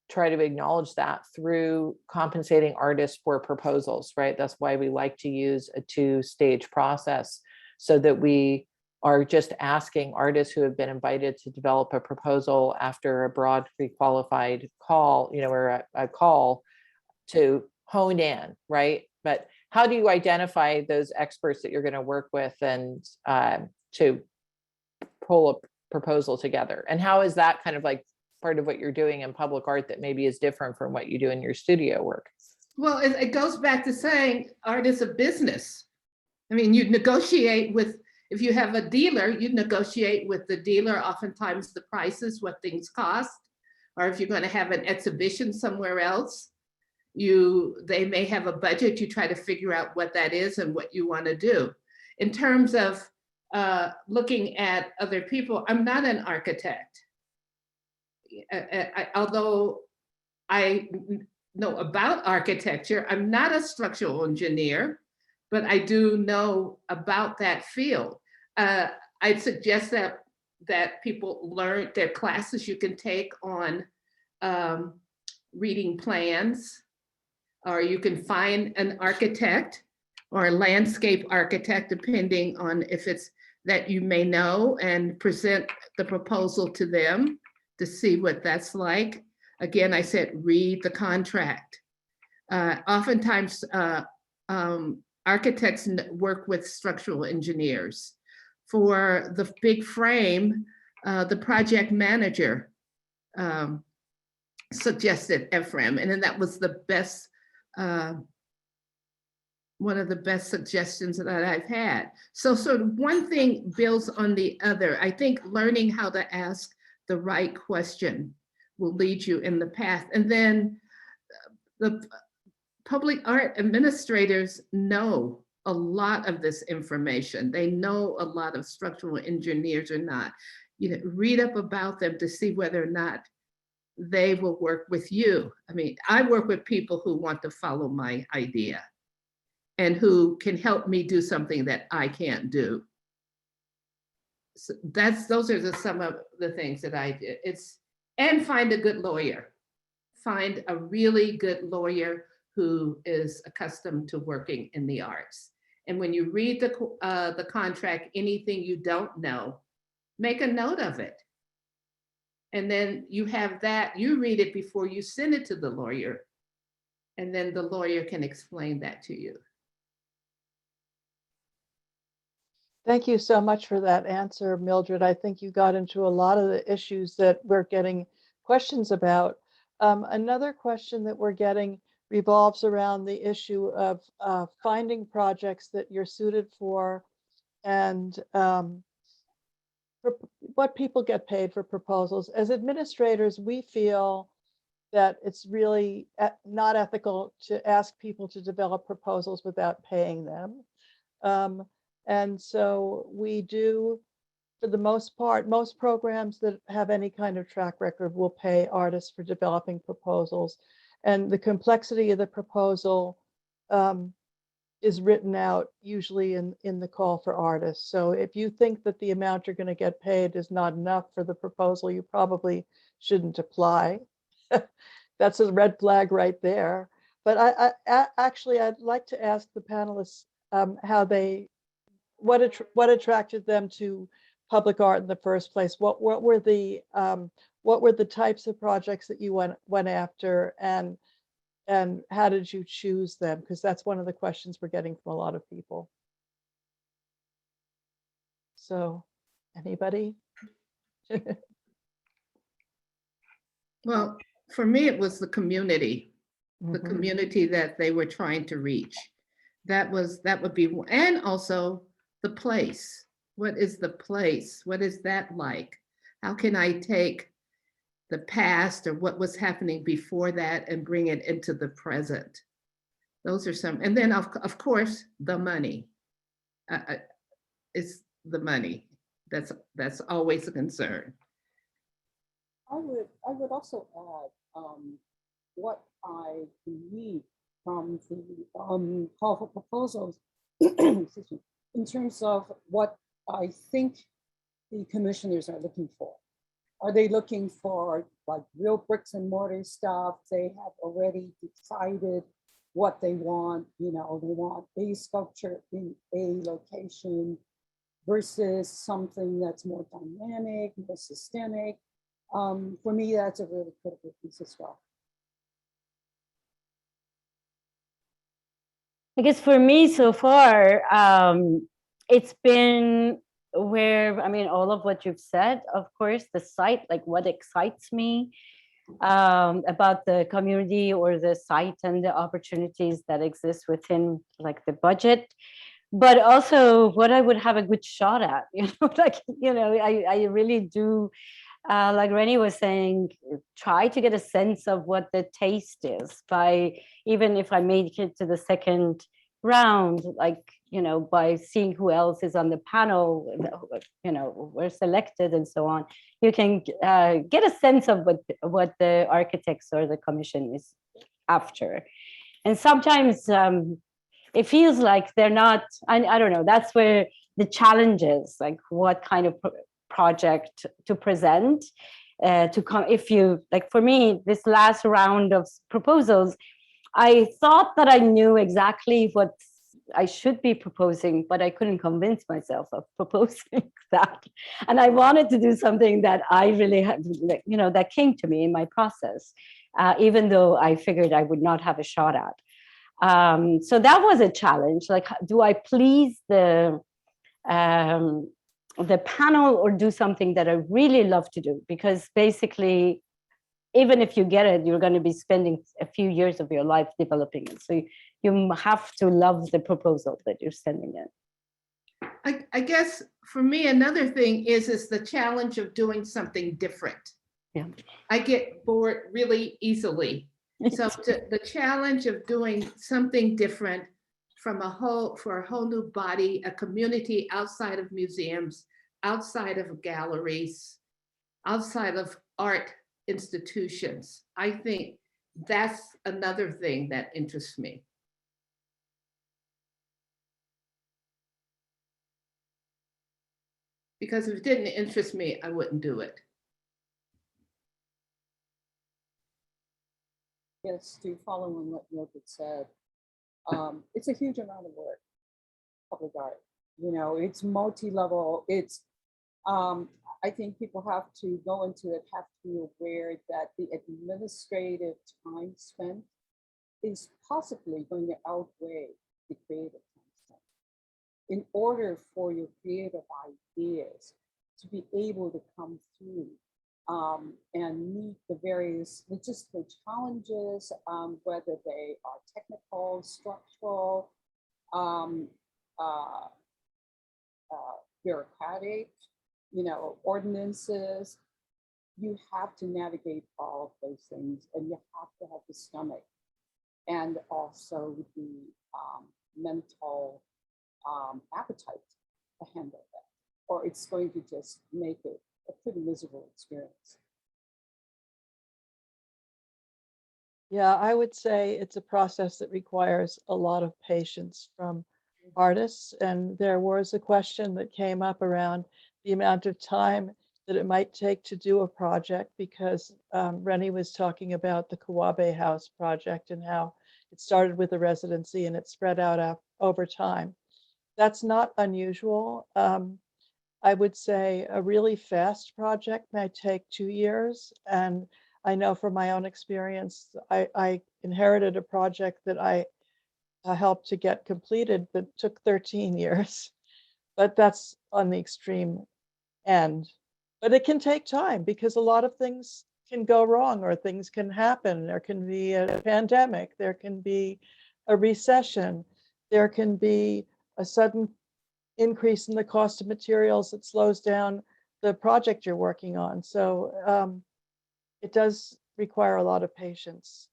Speaker 2: try to acknowledge that through compensating artists for proposals, right? That's why we like to use a 2-stage process, so that we are just asking artists who have been invited to develop a proposal after a broad pre-qualified call, or a call, to hone in, right? But how do you identify those experts that you're going to work with and to pull a proposal together? And how is that kind of like part of what you're doing in public art that maybe is different from what you do in your studio work?
Speaker 4: Well, it goes back to saying art is a business. I mean, you negotiate with, if you have a dealer, you negotiate with the dealer, oftentimes the prices, what things cost, or if you're going to have an exhibition somewhere else, they may have a budget, you try to figure out what that is and what you want to do. In terms of looking at other people, I'm not an architect. Although I know about architecture, I'm not a structural engineer, but I do know about that field. I'd suggest that people learn, there are classes you can take on reading plans, or you can find an architect or a landscape architect, depending on if it's that you may know, and present the proposal to them to see what that's like. Again, I said, read the contract. Oftentimes, architects work with structural engineers. For the big frame, the project manager suggested Ephraim, and then that was the best, one of the best suggestions that I've had. So sort of one thing builds on the other. I think learning how to ask the right question will lead you in the path. And then the public art administrators know a lot of this information. They know a lot of structural engineers or not. Read up about them to see whether or not they will work with you. I mean, I work with people who want to follow my idea and who can help me do something that I can't do. So those are some of the things that I did. And find a good lawyer. Find a really good lawyer who is accustomed to working in the arts. And when you read the contract, anything you don't know, make a note of it. And then you have that, you read it before you send it to the lawyer. And then the lawyer can explain that to you.
Speaker 3: Thank you so much for that answer, Mildred. I think you got into a lot of the issues that we're getting questions about. Another question that we're getting revolves around the issue of finding projects that you're suited for, and what people get paid for proposals. As administrators, we feel that it's really not ethical to ask people to develop proposals without paying them. And so we do, for the most part, most programs that have any kind of track record will pay artists for developing proposals. And the complexity of the proposal is written out usually in the call for artists. So if you think that the amount you're going to get paid is not enough for the proposal, you probably shouldn't apply. That's a red flag right there. But actually, I'd like to ask the panelists how what attracted them to public art in the first place. What were the types of projects that you went after, and how did you choose them? Because that's one of the questions we're getting from a lot of people. So, anybody?
Speaker 4: Well, for me, it was the community, the
Speaker 3: Mhm.
Speaker 4: community that they were trying to reach. That would be, and also the place. What is the place? What is that like? How can I take the past or what was happening before that and bring it into the present? Those are some, and then of course, the money. It's the money. That's always a concern.
Speaker 5: I would also add what I believe from the call for proposals, excuse me, in terms of what I think the commissioners are looking for. Are they looking for like real bricks and mortar stuff? They have already decided what they want. You know, they want a sculpture in a location versus something that's more dynamic, more systemic. For me, that's a really critical piece as well.
Speaker 6: I guess for me so far, it's been where, I mean, all of what you've said, of course, the site, like what excites me about the community or the site and the opportunities that exist within like the budget, but also what I would have a good shot at, I really do, like Rennie was saying, try to get a sense of what the taste is by, even if I make it to the second round, like, by seeing who else is on the panel, we're selected and so on, you can get a sense of what the architects or the commission is after. And sometimes it feels like they're not, I don't know, that's where the challenge is, like what kind of project to present, to come. If you, like for me, this last round of proposals, I thought that I knew exactly what I should be proposing, but I couldn't convince myself of proposing that. And I wanted to do something that I really had, that came to me in my process, even though I figured I would not have a shot at. So that was a challenge. Like, do I please the panel or do something that I really love to do? Because basically, even if you get it, you're going to be spending a few years of your life developing it. So you have to love the proposal that you're sending in.
Speaker 4: I guess for me, another thing is the challenge of doing something different.
Speaker 6: Yeah.
Speaker 4: I get bored really easily. So the challenge of doing something different for a whole new body, a community outside of museums, outside of galleries, outside of art institutions. I think that's another thing that interests me. Because if it didn't interest me, I wouldn't do it.
Speaker 5: Yes, to follow on what Mildred said, it's a huge amount of work, public art. It's multi-level. It's, I think people have to go into it, have to be aware that the administrative time spent is possibly going to outweigh the creative time spent. In order for your creative ideas to be able to come through and meet the various logistical challenges, whether they are technical, structural, bureaucratic, ordinances. You have to navigate all of those things, and you have to have the stomach and also the mental appetite to handle that, or it's going to just make it a pretty miserable experience.
Speaker 3: Yeah, I would say it's a process that requires a lot of patience from artists. And there was a question that came up around the amount of time that it might take to do a project, because Rennie was talking about the Kawabe House project and how it started with a residency and it spread out over time. That's not unusual. I would say a really fast project may take 2 years. And I know from my own experience, I inherited a project that I helped to get completed that took 13 years, but that's on the extreme end. But it can take time because a lot of things can go wrong or things can happen. There can be a pandemic, there can be a recession, there can be a sudden increase in the cost of materials that slows down the project you're working on. So it does require a lot of patience.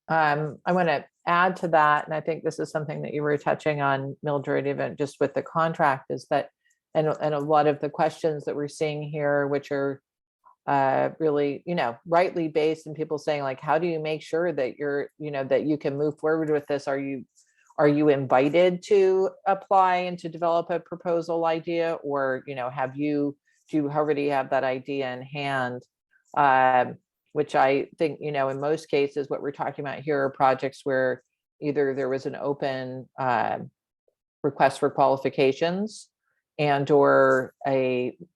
Speaker 2: I want to add to that, and I think this is something that you were touching on, Mildred, even just with the contract, is that, and a lot of the questions that we're seeing here, which are really, rightly based, and people saying like, how do you make sure that you're, that you can move forward with this? Are you invited to apply and to develop a proposal idea, or do you already have that idea in hand? Which I think, in most cases, what we're talking about here are projects where either there was an open request for qualifications, and or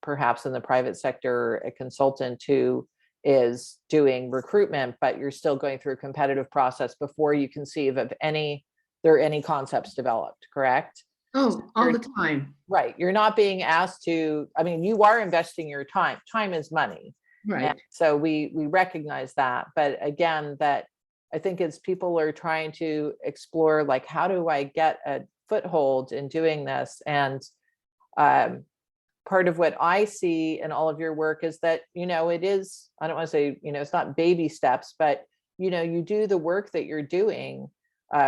Speaker 2: perhaps in the private sector, a consultant who is doing recruitment, but you're still going through a competitive process before you conceive of there are any concepts developed, correct?
Speaker 4: Oh, all the time.
Speaker 2: Right. You're not being asked to, you are investing your time. Time is money.
Speaker 4: Right.
Speaker 2: And so we recognize that. But again, that I think as people are trying to explore, like, how do I get a foothold in doing this? And part of what I see in all of your work is that, it is, I don't want to say, it's not baby steps, but, you do the work that you're doing,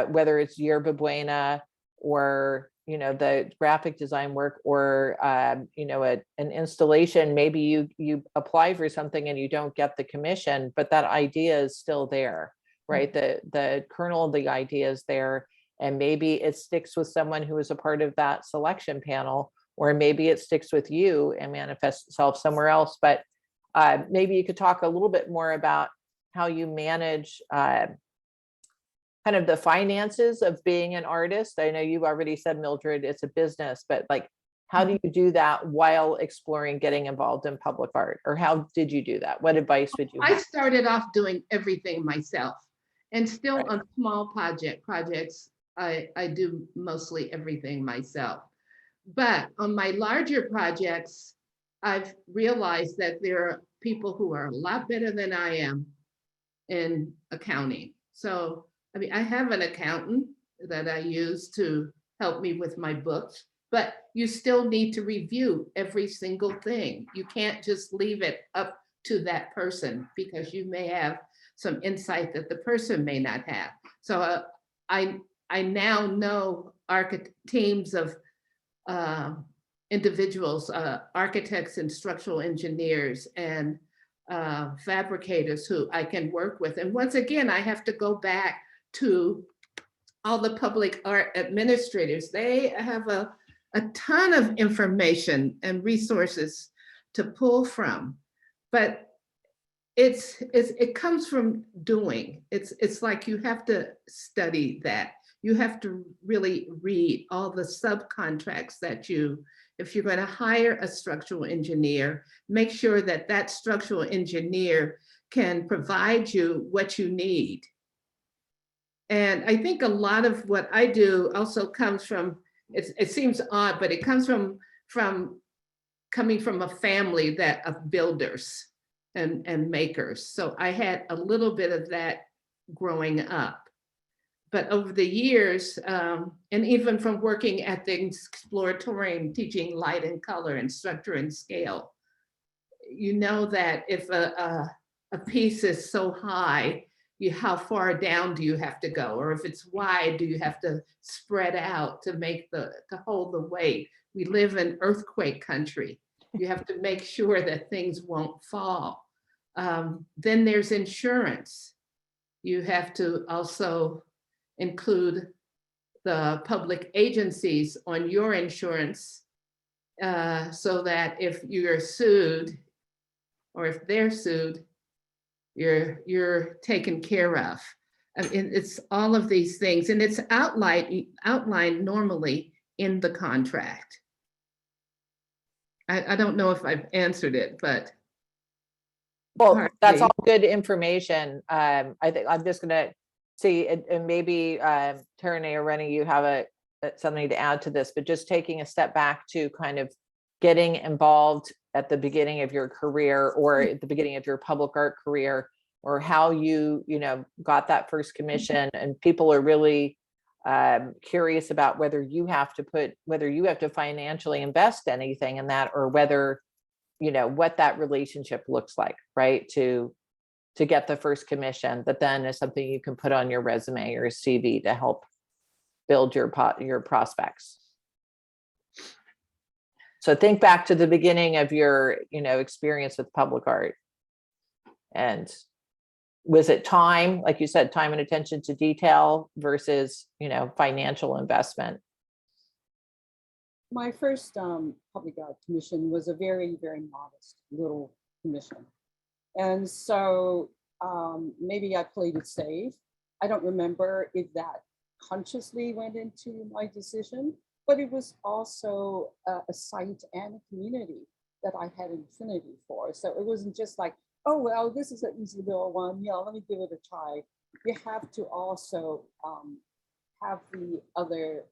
Speaker 2: whether it's Yerba Buena or, the graphic design work, or, an installation. Maybe you apply for something and you don't get the commission, but that idea is still there, right? The kernel of the idea is there, and maybe it sticks with someone who is a part of that selection panel, or maybe it sticks with you and manifests itself somewhere else. But maybe you could talk a little bit more about how you manage kind of the finances of being an artist. I know you've already said, Mildred, it's a business, but like, how do you do that while exploring getting involved in public art? Or how did you do that? What advice would you have?
Speaker 4: I started off doing everything myself, and still
Speaker 2: Right.
Speaker 4: on small projects, I do mostly everything myself. But on my larger projects, I've realized that there are people who are a lot better than I am in accounting. So, I have an accountant that I use to help me with my books, but you still need to review every single thing. You can't just leave it up to that person, because you may have some insight that the person may not have. So I now know teams of individuals, architects and structural engineers and fabricators who I can work with. And once again, I have to go back to all the public art administrators. They have a ton of information and resources to pull from, but it comes from doing. It's like you have to study that. You have to really read all the subcontracts that if you're going to hire a structural engineer, make sure that that structural engineer can provide you what you need. And I think a lot of what I do also comes from, it seems odd, but it comes from coming from a family of builders and makers. So I had a little bit of that growing up. But over the years, and even from working at the Exploratorium, teaching light and color and structure and scale, you know that if a piece is so high, how far down do you have to go? Or if it's wide, do you have to spread out to hold the weight? We live in earthquake country. You have to make sure that things won't fall. Then there's insurance. You have to also include the public agencies on your insurance so that if you're sued or if they're sued, you're taken care of. I mean, it's all of these things, and it's outlined normally in the contract. I don't know if I've answered it, but.
Speaker 2: Well, that's all
Speaker 4: partly.
Speaker 2: good information. I think I'm just gonna see, and maybe Tierney or Rennie, you have something to add to this, but just taking a step back to kind of getting involved at the beginning of your career or at the beginning of your public art career, or how you got that first commission, and people are really curious about whether you have to financially invest anything in that, or whether what that relationship looks like, right? To get the first commission, that then is something you can put on your resume or CV to help build your prospects. So think back to the beginning of your, experience with public art. And was it time, like you said, time and attention to detail versus, financial investment?
Speaker 5: My first public art commission was a very, very modest little commission. And so maybe I played it safe. I don't remember if that consciously went into my decision, but it was also a site and a community that I had an affinity for. So it wasn't just like, oh, well, this is an easy little one. Yeah, let me give it a try. You have to also have the other,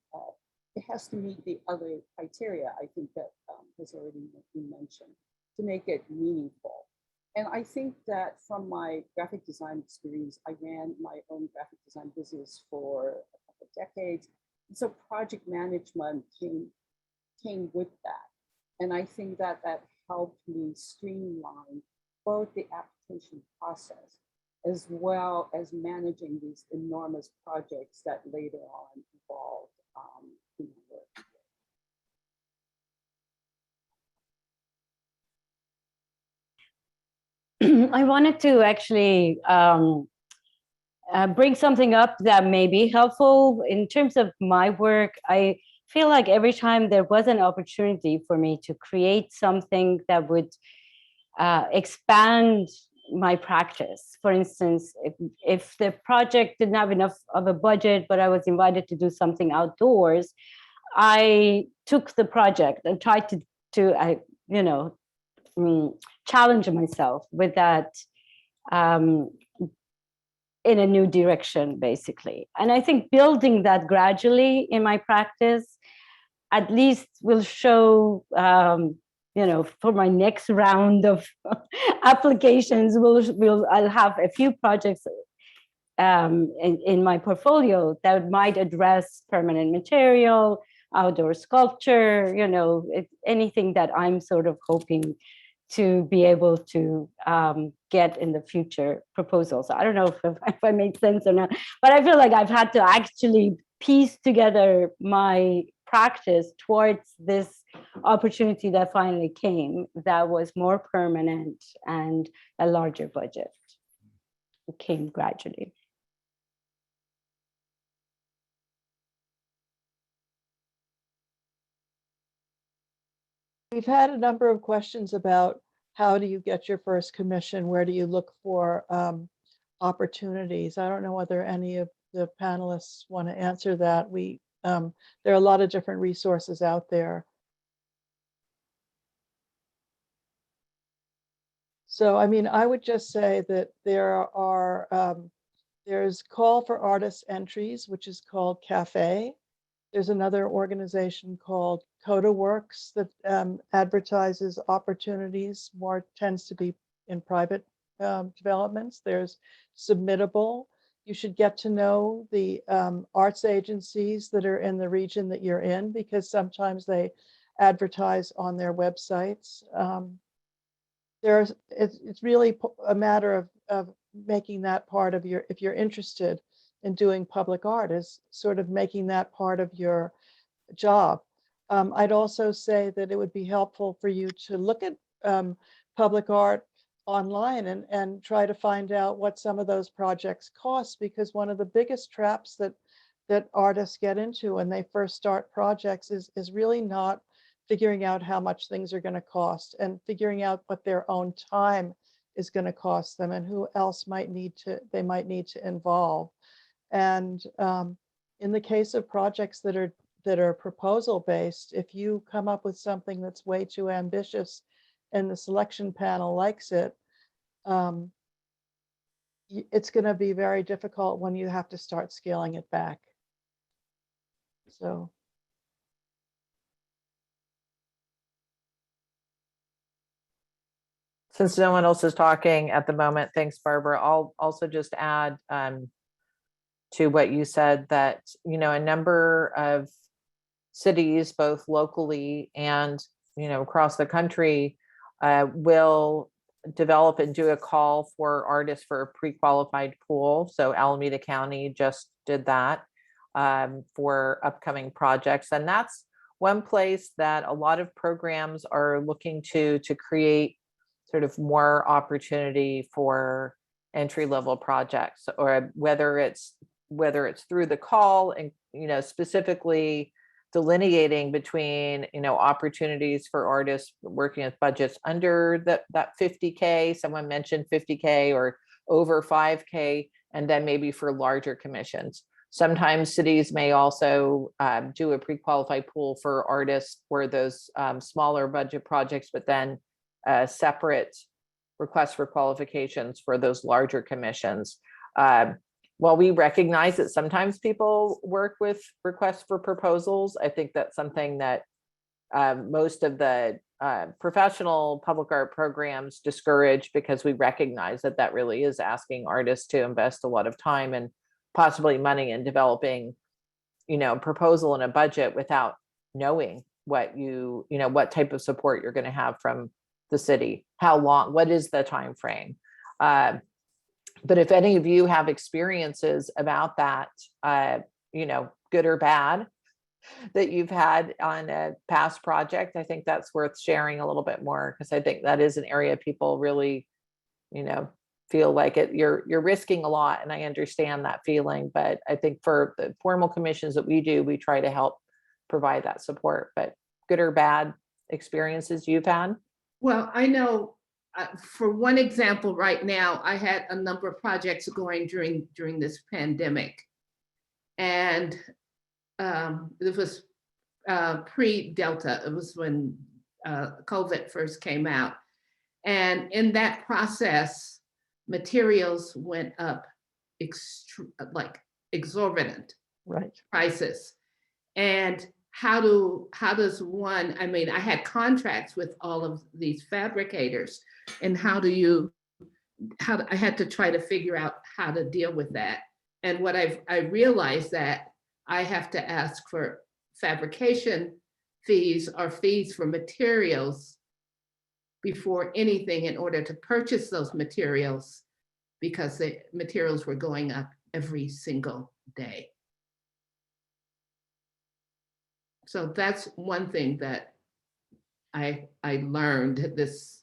Speaker 5: it has to meet the other criteria, I think that has already been mentioned, to make it meaningful. And I think that from my graphic design experience, I ran my own graphic design business for a couple of decades. And so project management came with that. And I think that helped me streamline both the application process as well as managing these enormous projects that later on evolved in my work.
Speaker 6: I wanted to actually bring something up that may be helpful in terms of my work. I feel like every time there was an opportunity for me to create something that would expand my practice. For instance, if the project didn't have enough of a budget, but I was invited to do something outdoors, I took the project and tried to challenge myself with that in a new direction, basically. And I think building that gradually in my practice at least will show, for my next round of applications, I'll have a few projects in my portfolio that might address permanent material, outdoor sculpture, anything that I'm sort of hoping to be able to get in the future proposals. I don't know if I made sense or not, but I feel like I've had to actually piece together my practice towards this opportunity that finally came that was more permanent and a larger budget. It came gradually.
Speaker 3: We've had a number of questions about how do you get your first commission? Where do you look for opportunities? I don't know whether any of the panelists want to answer that. There are a lot of different resources out there. So, I mean, I would just say that there's Call for Artists Entries, which is called Cafe. There's another organization called CodaWorks that advertises opportunities, tends to be in private developments. There's Submittable. You should get to know the arts agencies that are in the region that you're in, because sometimes they advertise on their websites. It's really a matter of making that part of your, if you're interested in doing public art, is sort of making that part of your job. I'd also say that it would be helpful for you to look at public art online and try to find out what some of those projects cost, because one of the biggest traps that artists get into when they first start projects is really not figuring out how much things are going to cost, and figuring out what their own time is going to cost them, and who else they might need to involve. And in the case of projects that are proposal based, if you come up with something that's way too ambitious and the selection panel likes it, it's going to be very difficult when you have to start scaling it back. So.
Speaker 2: Since no one else is talking at the moment, thanks, Barbara. I'll also just add to what you said that, you know, a number of cities, both locally and, you know, across the country, will develop and do a call for artists for a pre-qualified pool. So Alameda County just did that for upcoming projects. And that's one place that a lot of programs are looking to create sort of more opportunity for entry-level projects, or whether it's through the call and, you know, specifically delineating between, you know, opportunities for artists working with budgets under that 50K, someone mentioned 50K, or over 5K, and then maybe for larger commissions. Sometimes cities may also do a pre-qualified pool for artists for those smaller budget projects, but then separate requests for qualifications for those larger commissions. While we recognize that sometimes people work with requests for proposals, I think that's something that most of the professional public art programs discourage, because we recognize that that really is asking artists to invest a lot of time and possibly money in developing, you know, proposal and a budget without knowing what what type of support you're going to have from the city, how long, what is the time frame. But if any of you have experiences about that, you know, good or bad, that you've had on a past project, I think that's worth sharing a little bit more, because I think that is an area people really, you know, feel like you're risking a lot, and I understand that feeling. But I think for the formal commissions that we do, we try to help provide that support. But good or bad experiences you've had?
Speaker 4: Well, I know for one example right now, I had a number of projects going during this pandemic. And it was pre-Delta. It was when COVID first came out. And in that process, materials went up like exorbitant prices. And how does one, I mean, I had contracts with all of these fabricators, and I had to try to figure out how to deal with that. And what I realized that I have to ask for fabrication fees or fees for materials before anything, in order to purchase those materials, because the materials were going up every single day. So that's one thing that I learned this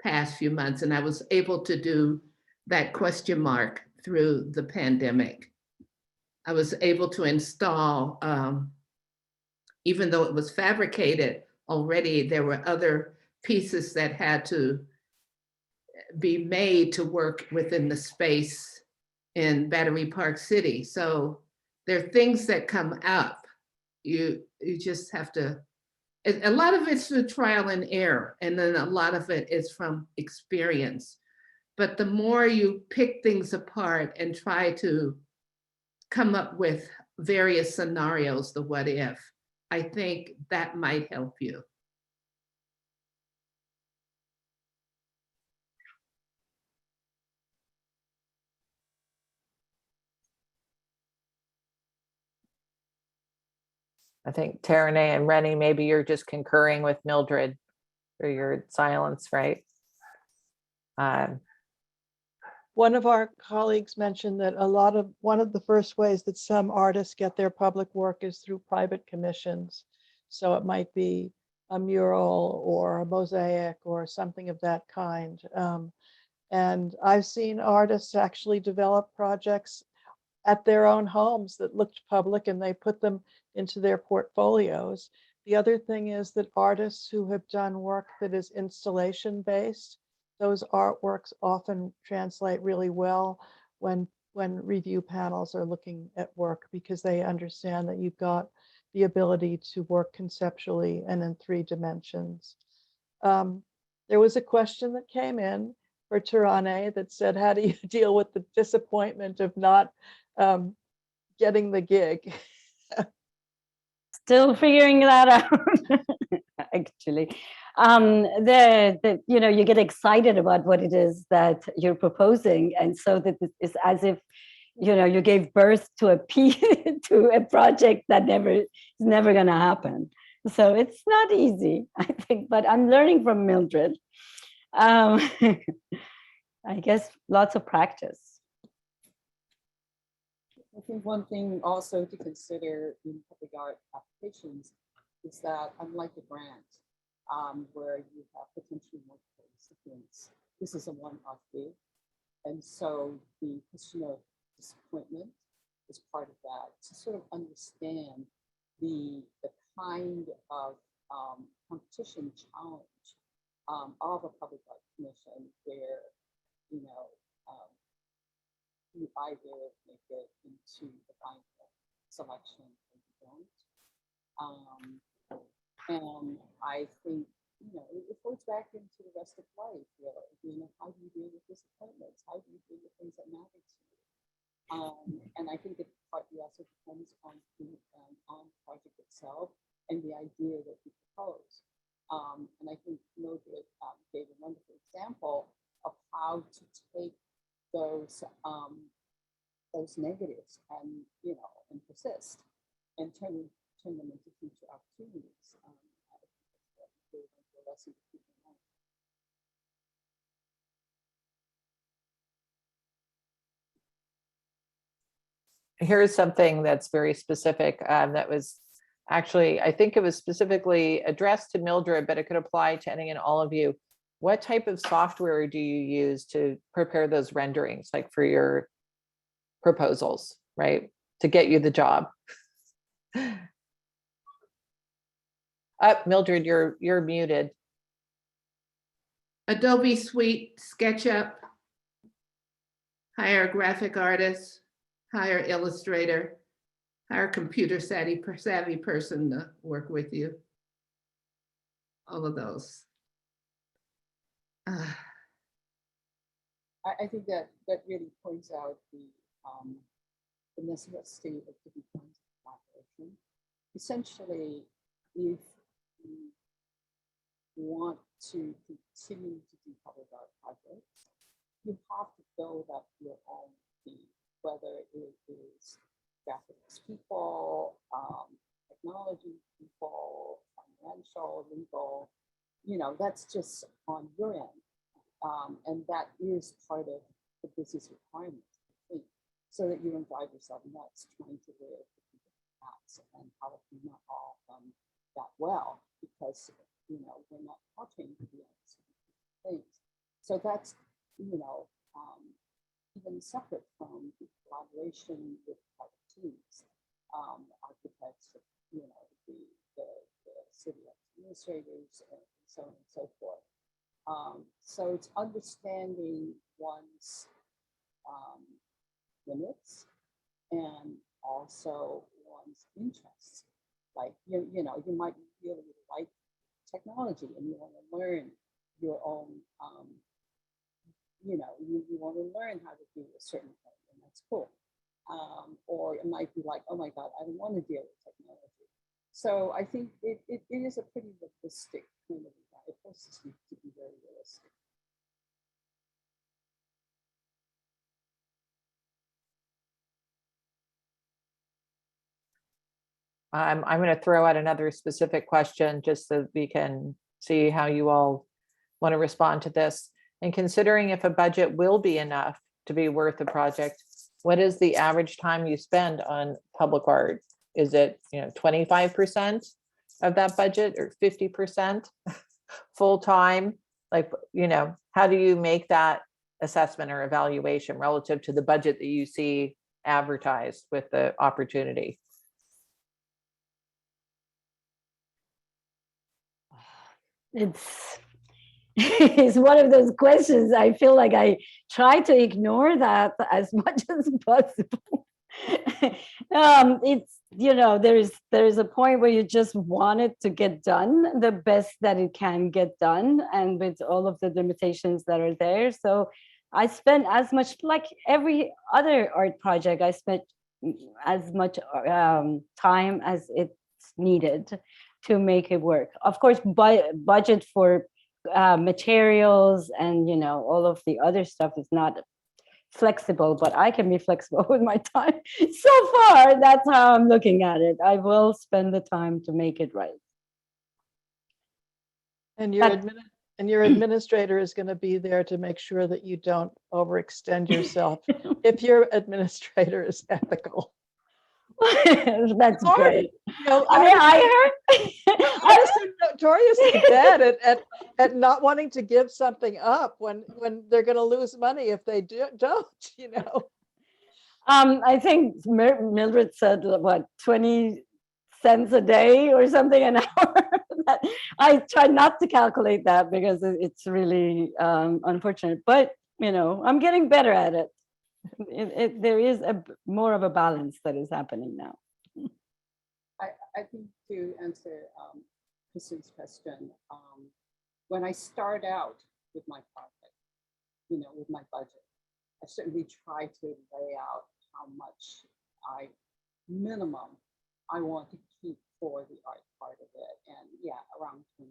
Speaker 4: past few months, and I was able to do that question mark through the pandemic. I was able to install, even though it was fabricated already, there were other pieces that had to be made to work within the space in Battery Park City. So there are things that come up. You just have to, a lot of it's the trial and error, and then a lot of it is from experience. But the more you pick things apart and try to come up with various scenarios, the what if, I think that might help you.
Speaker 2: I think Taranay and Rennie, maybe you're just concurring with Mildred or your silence, right?
Speaker 3: One of our colleagues mentioned that one of the first ways that some artists get their public work is through private commissions. So it might be a mural or a mosaic or something of that kind. And I've seen artists actually develop projects at their own homes that looked public, and they put them into their portfolios. The other thing is that artists who have done work that is installation based, those artworks often translate really well when review panels are looking at work, because they understand that you've got the ability to work conceptually and in 3 dimensions. There was a question that came in for Taranay that said, how do you deal with the disappointment of not getting the gig?
Speaker 6: Still figuring that out, actually. You get excited about what it is that you're proposing. And so that it's as if, you gave birth to to a project that is never going to happen. So it's not easy, I think, but I'm learning from Mildred. I guess lots of practice.
Speaker 5: I think one thing also to consider in public art applications is that unlike a grant, where you have potentially multiple recipients, this is a one-off bid. And so the question of disappointment is part of that, to sort of understand the kind of competition challenge of a public art commission where, you either make it into the final selection or you don't. And I think, it goes back into the rest of life, really. How do you deal with disappointments? How do you deal with things that matter to you? And I think it partly also depends on the project itself and the idea that you propose. And I think Mildred gave a wonderful example of how to take those negatives and and persist and turn them into future opportunities. I think that's a really wonderful lesson to keep in mind.
Speaker 2: Here's something that's very specific that was actually, I think it was specifically addressed to Mildred, but it could apply to any and all of you. What type of software do you use to prepare those renderings, like for your proposals, right? To get you the job. Mildred, you're muted.
Speaker 4: Adobe Suite, SketchUp, hire a graphic artist, hire Illustrator, hire a computer savvy person to work with you. All of those.
Speaker 5: I think that really points out the necessity of different kinds of collaboration. Essentially, if you want to continue to do public art projects, you have to build up your own team, whether it is graphics people, technology people, financial, legal, that's just on your end. And that is part of the business requirements, I think, so that you don't drive yourself nuts trying to wear different hats and probably not all of them that well, because we're not touching the things. So that's even separate from the collaboration with other teams, architects, the city administrators, and so on and so forth. So it's understanding one's limits and also one's interests. Like you might really like technology and you want to learn your own. You want to learn how to do a certain thing, and that's cool. Or it might be like, oh my God, I don't want to deal with technology. So I think it is a pretty realistic kind of environment. It forces you to be very realistic.
Speaker 2: I'm going to throw out another specific question just so we can see how you all want to respond to this. And considering if a budget will be enough to be worth the project, what is the average time you spend on public art? Is it, 25% of that budget or 50% full time? Like, how do you make that assessment or evaluation relative to the budget that you see advertised with the opportunity?
Speaker 6: It's it's one of those questions. I feel like I try to ignore that as much as possible. It's, there's a point where you just want it to get done the best that it can get done, and with all of the limitations that are there. So I spend as much, like every other art project, I spent as much time as it's needed to make it work. Of course, budget for materials and all of the other stuff is not flexible, but I can be flexible with my time. So far, that's how I'm looking at it. I will spend the time to make it right.
Speaker 3: And your administrator is going to be there to make sure that you don't overextend yourself if your administrator is ethical.
Speaker 6: That's great.
Speaker 3: I artists are notoriously bad at not wanting to give something up when they're going to lose money if they don't.
Speaker 6: I think Mildred said, what, 20 cents a day or something an hour. I try not to calculate that because it's really unfortunate, but I'm getting better at it. There is more of a balance that is happening now.
Speaker 5: I think to answer Kristen's question, when I start out with my project, with my budget, I certainly try to lay out how much minimum I want to keep for the art part of it. And yeah, around 20%.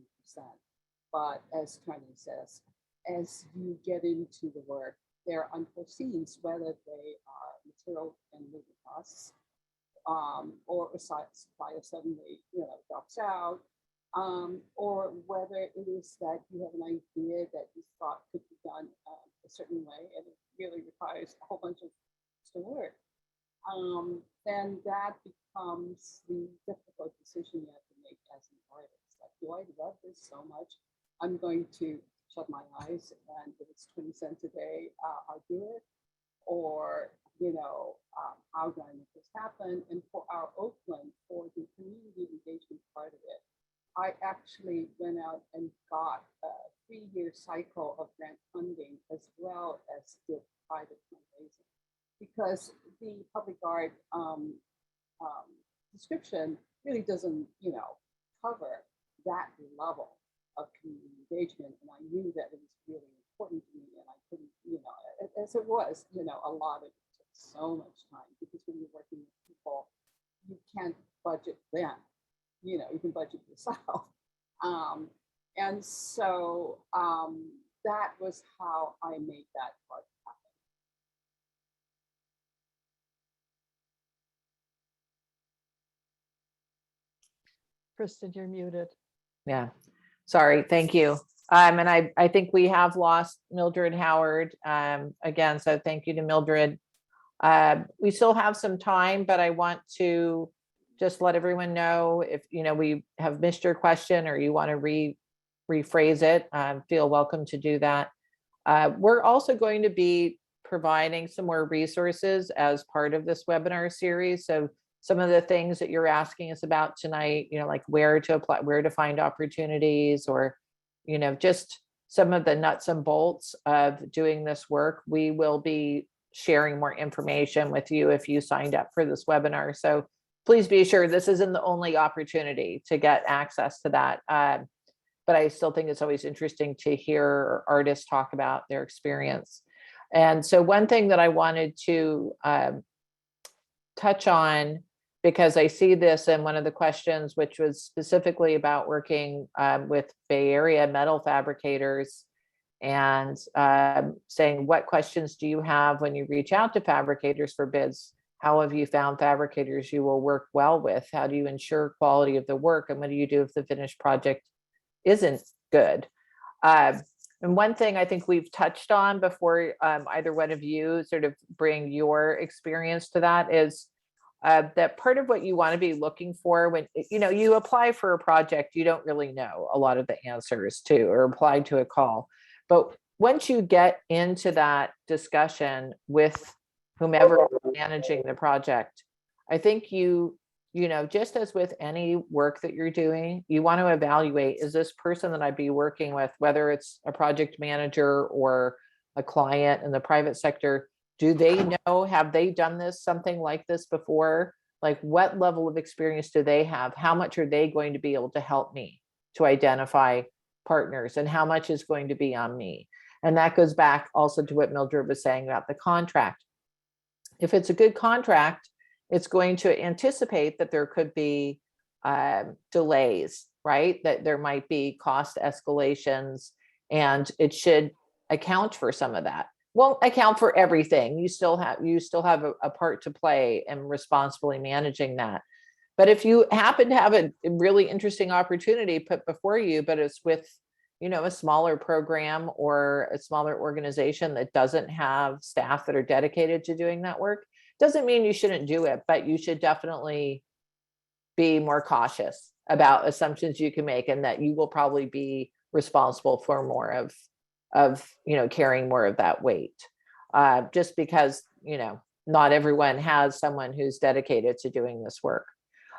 Speaker 5: But as Tony says, as you get into the work, there are unforeseens, whether they are material and labor costs, or a supplier suddenly drops out, or whether it is that you have an idea that you thought could be done a certain way and it really requires a whole bunch of extra work. Then that becomes the difficult decision you have to make as an artist. Like, do I love this so much? I'm going to shut my eyes, and if it's 20 cents a day, I'll do it. Or, how do I make this happen? And for our Oakland, for the community engagement part of it, I actually went out and got a 3-year cycle of grant funding as well as did private fundraising, because the public art description really doesn't, cover that level of community engagement. And I knew that it was really important to me, and I couldn't, as it was, a lot of it took so much time, because when you're working with people, you can't budget them, you can budget yourself. And so that was how I made that part happen.
Speaker 3: Kristen, you're muted.
Speaker 2: Yeah, sorry, thank you. And I think we have lost Mildred Howard again, so thank you to Mildred. We still have some time, but I want to just let everyone know if we have missed your question or you want to rephrase it, feel welcome to do that. We're also going to be providing some more resources as part of this webinar series. So some of the things that you're asking us about tonight, like where to apply, where to find opportunities, or just some of the nuts and bolts of doing this work, we will be sharing more information with you if you signed up for this webinar. So please be sure this isn't the only opportunity to get access to that. But I still think it's always interesting to hear artists talk about their experience. And so one thing that I wanted to touch on, because I see this in one of the questions, which was specifically about working with Bay Area metal fabricators, and saying, what questions do you have when you reach out to fabricators for bids? How have you found fabricators you will work well with? How do you ensure quality of the work? And what do you do if the finished project isn't good? And one thing I think we've touched on before either one of you sort of bring your experience to that is that part of what you want to be looking for when you apply for a project, you don't really know a lot of the answers to, or apply to a call. But once you get into that discussion with whomever is managing the project, I think just as with any work that you're doing, you want to evaluate, is this person that I'd be working with, whether it's a project manager or a client in the private sector, do they know, have they done something like this before? Like, what level of experience do they have? How much are they going to be able to help me to identify partners, and how much is going to be on me? And that goes back also to what Mildred was saying about the contract. If it's a good contract, it's going to anticipate that there could be delays, right? That there might be cost escalations, and it should account for some of that. Won't account for everything. You still have a part to play in responsibly managing that. But if you happen to have a really interesting opportunity put before you, but it's with a smaller program or a smaller organization that doesn't have staff that are dedicated to doing that work, doesn't mean you shouldn't do it, but you should definitely be more cautious about assumptions you can make, and that you will probably be responsible for more of carrying more of that weight, just because not everyone has someone who's dedicated to doing this work.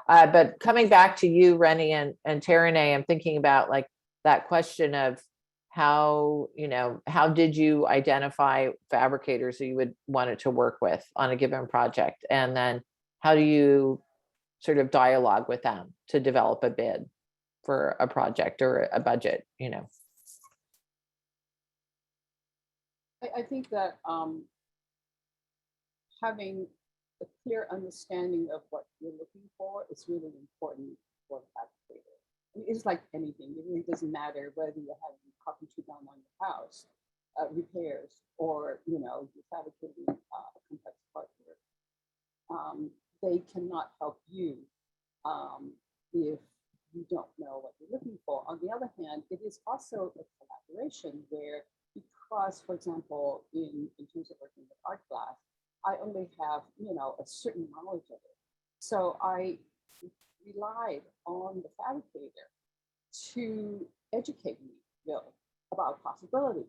Speaker 2: But coming back to you, Rennie and Taranay, I'm thinking about like that question of how did you identify fabricators that you would want it to work with on a given project, and then how do you sort of dialogue with them to develop a bid for a project or a budget?
Speaker 5: I think that having a clear understanding of what you're looking for is really important for a fabricator. It's like anything. It really doesn't matter whether you're having carpentry done on your house, repairs, or you're fabricating a complex part here. They cannot help you if you don't know what you're looking for. On the other hand, it is also a collaboration where, because, for example, in terms of working with art glass, I only have a certain knowledge of it, so I relied on the fabricator to educate me really about possibilities,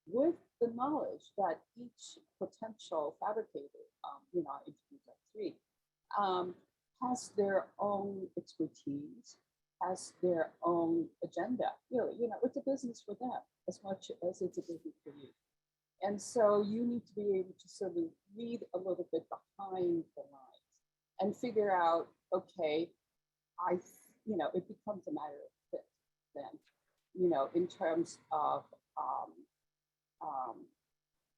Speaker 5: with the knowledge that each potential fabricator, I introduced like three, has their own expertise, has their own agenda. Really, it's a business for them as much as it's a business for you. And so you need to be able to sort of read a little bit behind the lines and figure out, okay, it becomes a matter of fit then, in terms of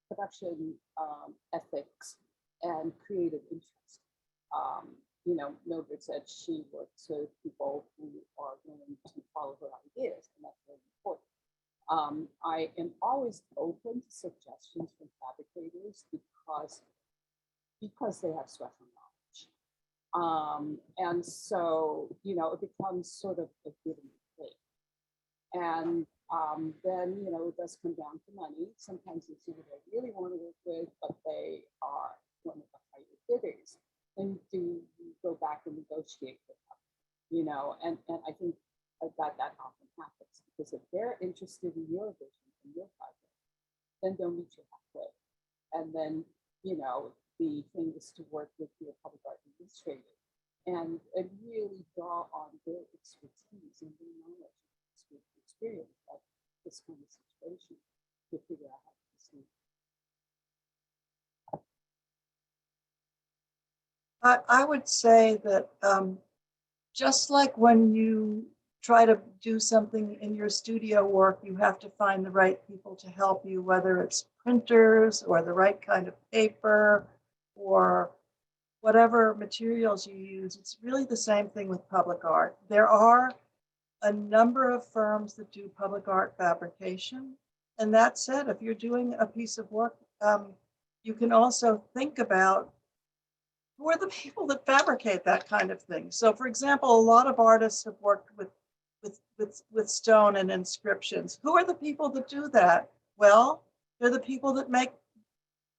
Speaker 5: production ethics and creative interest. Mildred said she works with people who are willing to follow her ideas, and that's very important. I am always open to suggestions from fabricators because they have special knowledge. And so, it becomes sort of a give and take. And then, it does come down to money. Sometimes it's who they really want to work with, but they are one of the higher bidders. And do you go back and negotiate with them? And I think that often happens, because if they're interested in your vision and your project, then they'll meet you halfway. And then, the thing is to work with your public art administrator and really draw on their expertise and their knowledge and experience of this kind of situation to figure out how to proceed.
Speaker 3: I would say that just like when you try to do something in your studio work, you have to find the right people to help you, whether it's printers or the right kind of paper or whatever materials you use. It's really the same thing with public art. There are a number of firms that do public art fabrication. And that said, if you're doing a piece of work, you can also think about who are the people that fabricate that kind of thing? So for example, a lot of artists have worked with stone and inscriptions. Who are the people that do that? Well, they're the people that make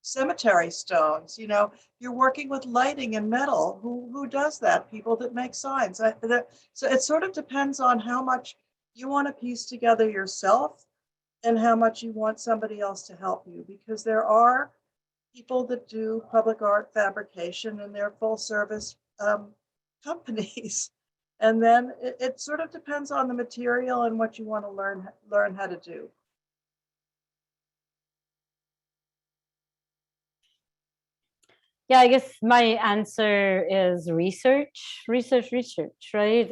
Speaker 3: cemetery stones. You know, you're working with lighting and metal. Who does that? People that make signs. So it sort of depends on how much you want to piece together yourself and how much you want somebody else to help you, because there are people that do public art fabrication and they're full service companies. And then it sort of depends on the material and what you want to learn how to do.
Speaker 6: Yeah, I guess my answer is research, right?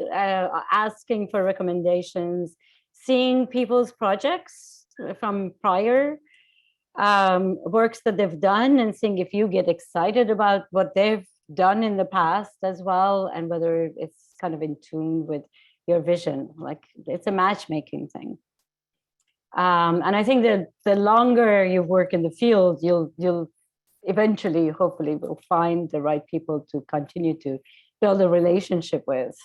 Speaker 6: Asking for recommendations, seeing people's projects from prior works that they've done, and seeing if you get excited about what they've done in the past as well, and whether it's kind of in tune with your vision. Like, it's a matchmaking thing. And I think that the longer you work in the field, you'll eventually, hopefully, will find the right people to continue to build a relationship with.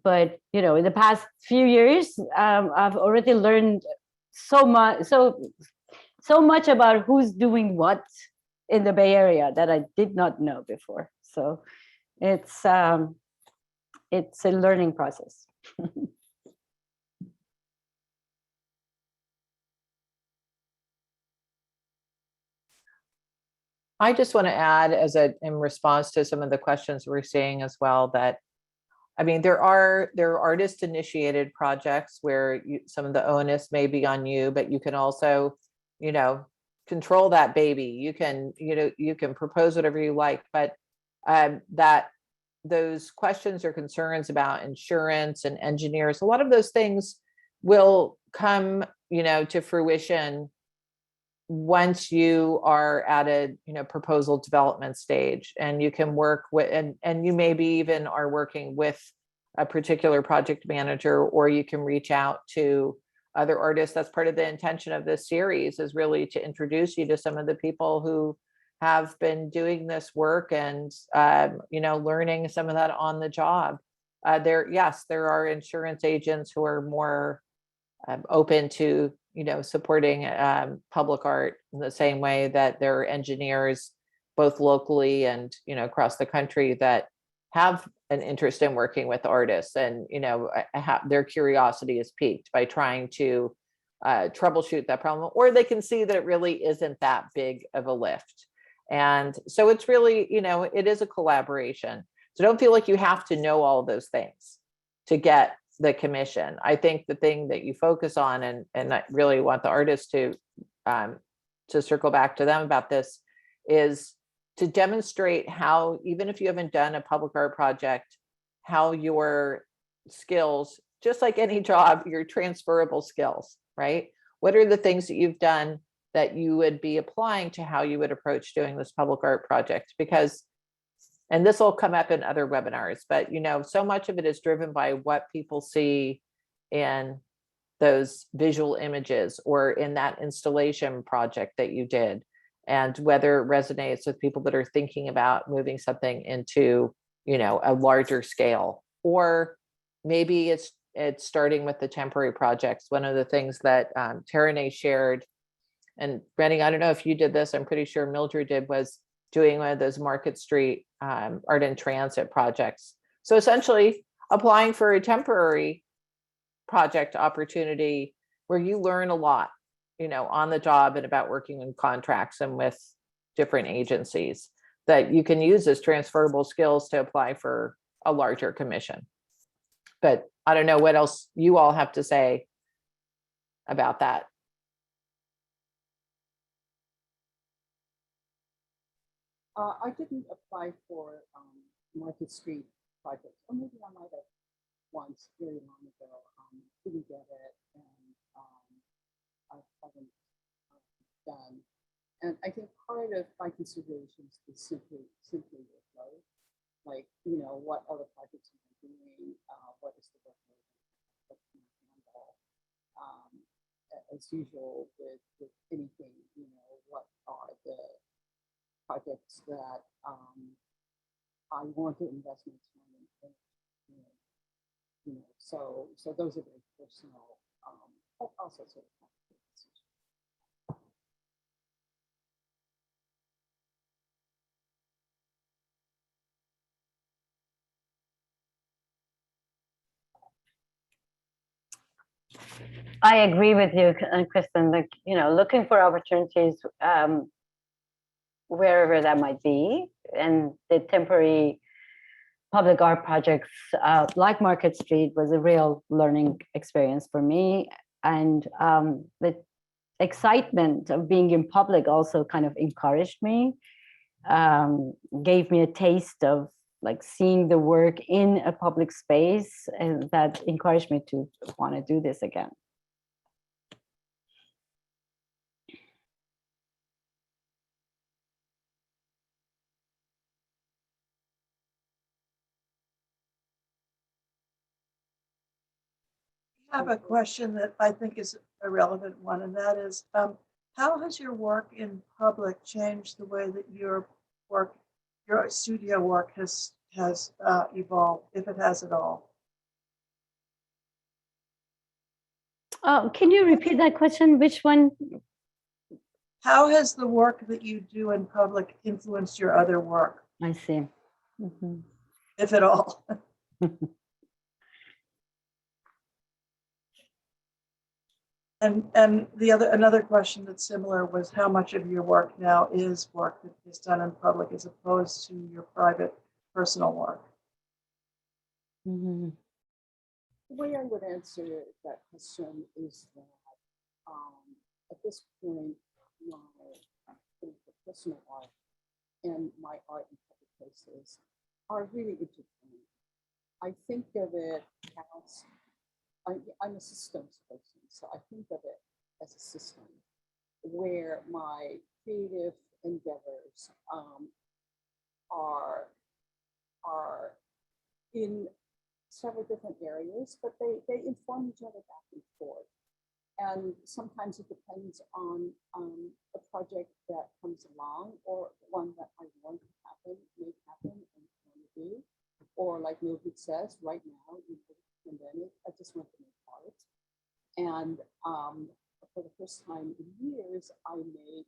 Speaker 6: But you know, in the past few years, I've already learned so much about who's doing what in the Bay Area that I did not know before. So it's a learning process.
Speaker 2: I just want to add, in response to some of the questions we're seeing as well, that I mean, there are artist initiated projects where some of the onus may be on you, but you can also, you know, control that baby. You can, you can propose whatever you like, but that those questions or concerns about insurance and engineers, a lot of those things will come, to fruition once you are at a proposal development stage, and you can work with, and you maybe even are working with a particular project manager, or you can reach out to other artists. That's part of the intention of this series, is really to introduce you to some of the people who have been doing this work and learning some of that on the job. There are insurance agents who are more open to supporting public art in the same way that there are engineers, both locally and across the country, that have an interest in working with artists, and their curiosity is piqued by trying to troubleshoot that problem, or they can see that it really isn't that big of a lift. And so it's really, it is a collaboration. So don't feel like you have to know all of those things to get the commission. I think the thing that you focus on, and I really want the artists to circle back to them about this, is to demonstrate how, even if you haven't done a public art project, how your skills, just like any job, your transferable skills, right? What are the things that you've done that you would be applying to how you would approach doing this public art project? Because, and this will come up in other webinars, but so much of it is driven by what people see in those visual images or in that installation project that you did, and whether it resonates with people that are thinking about moving something into a larger scale, or maybe it's starting with the temporary projects. One of the things that Taranay shared, and Rennie, I don't know if you did this, I'm pretty sure Mildred did, was doing one of those Market Street art in transit projects. So essentially applying for a temporary project opportunity where you learn a lot, on the job, and about working in contracts and with different agencies, that you can use as transferable skills to apply for a larger commission. But I don't know what else you all have to say about that.
Speaker 5: I didn't apply for Market Street projects, or maybe I might have once very long ago. Didn't get it, and I haven't done. And I think part of my considerations is simply workload, like what other projects am I doing, what is the workload, what can I handle. As usual with anything, what are the projects that I want to invest my time in. So those are very personal, but also sort of complicated decisions.
Speaker 6: I agree with you, Kristen. Like, looking for opportunities wherever that might be, and the temporary public art projects like Market Street was a real learning experience for me, and the excitement of being in public also kind of encouraged me, gave me a taste of like seeing the work in a public space, and that encouraged me to want to do this again.
Speaker 3: I have a question that I think is a relevant one, and that is, how has your work in public changed the way that your studio work has evolved, if it has at all?
Speaker 6: Oh, can you repeat that question? Which one?
Speaker 3: How has the work that you do in public influenced your other work,
Speaker 6: I see. Mhm.
Speaker 3: if at all? And another question that's similar was how much of your work now is work that is done in public as opposed to your private personal work?
Speaker 6: Mhm.
Speaker 5: The way I would answer that question is that at this point, my personal art and my art in public places are really intertwined. I think of it as, I'm a systems person, so I think of it as a system where my creative endeavors are in several different areas, but they inform each other back and forth. And sometimes it depends on a project that comes along, or one that I want to happen, make happen, and want to do. Or like Mildred says, right now, in the pandemic, I just want to make art. And for the first time in years, I made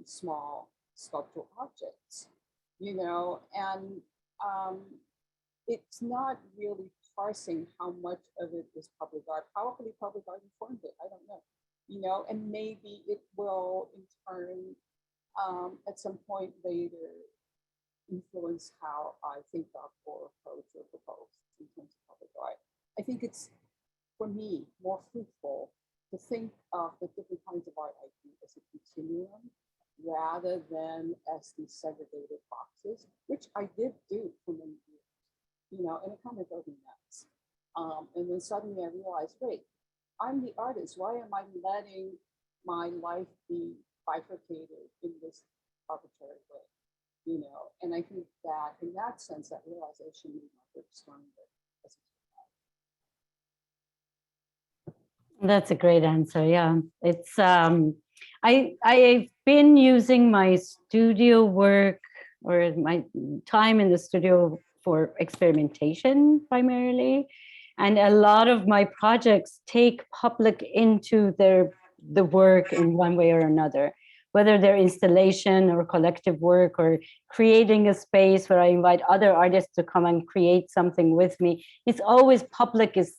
Speaker 5: small sculptural objects, and it's not really parsing how much of it is public art. Probably public art informed it, I don't know, and maybe it will in turn at some point later influence how I think of or approach or propose in terms of public art. I think it's, for me, more fruitful to think of the different kinds of art I do as a continuum rather than as these segregated boxes, which I did do for many years, and it kind of drove me nuts. And then suddenly I realized, wait, I'm the artist. Why am I letting my life be bifurcated in this arbitrary way? And I think that in that sense, that realization made my work stronger.
Speaker 6: That's a great answer. Yeah, it's I've been using my studio work or my time in the studio for experimentation primarily, and a lot of my projects take public into the work in one way or another, whether they're installation or collective work or creating a space where I invite other artists to come and create something with me. It's always public is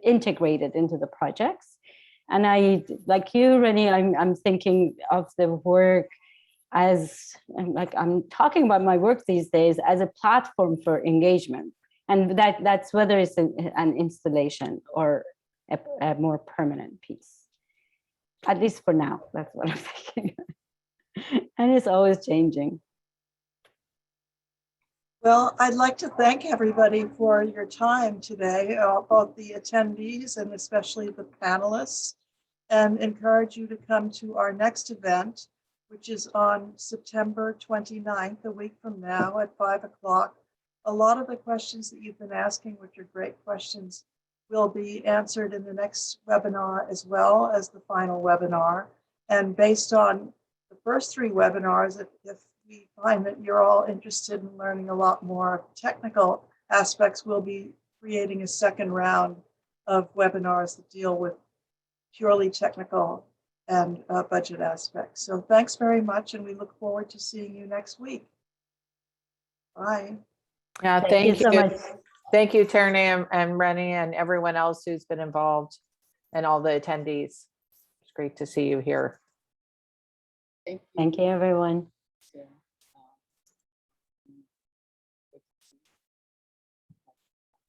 Speaker 6: integrated into the projects. And I, like you, Rennie, I'm thinking of the work as, like I'm talking about my work these days as a platform for engagement. And that's whether it's an installation or a more permanent piece. At least for now, that's what I'm thinking. And it's always changing.
Speaker 3: Well, I'd like to thank everybody for your time today, both the attendees and especially the panelists, and encourage you to come to our next event, which is on September 29th, a week from now at 5 o'clock. A lot of the questions that you've been asking, which are great questions, will be answered in the next webinar as well as the final webinar. And based on the first 3 webinars. If we find that you're all interested in learning a lot more technical aspects, we'll be creating a second round of webinars that deal with purely technical and budget aspects. So thanks very much, and we look forward to seeing you next week. Bye.
Speaker 2: Yeah,
Speaker 6: Thank you so much.
Speaker 2: Thank you, Tierney and Rennie and everyone else who's been involved and all the attendees. It's great to see you here.
Speaker 6: Thank you, everyone.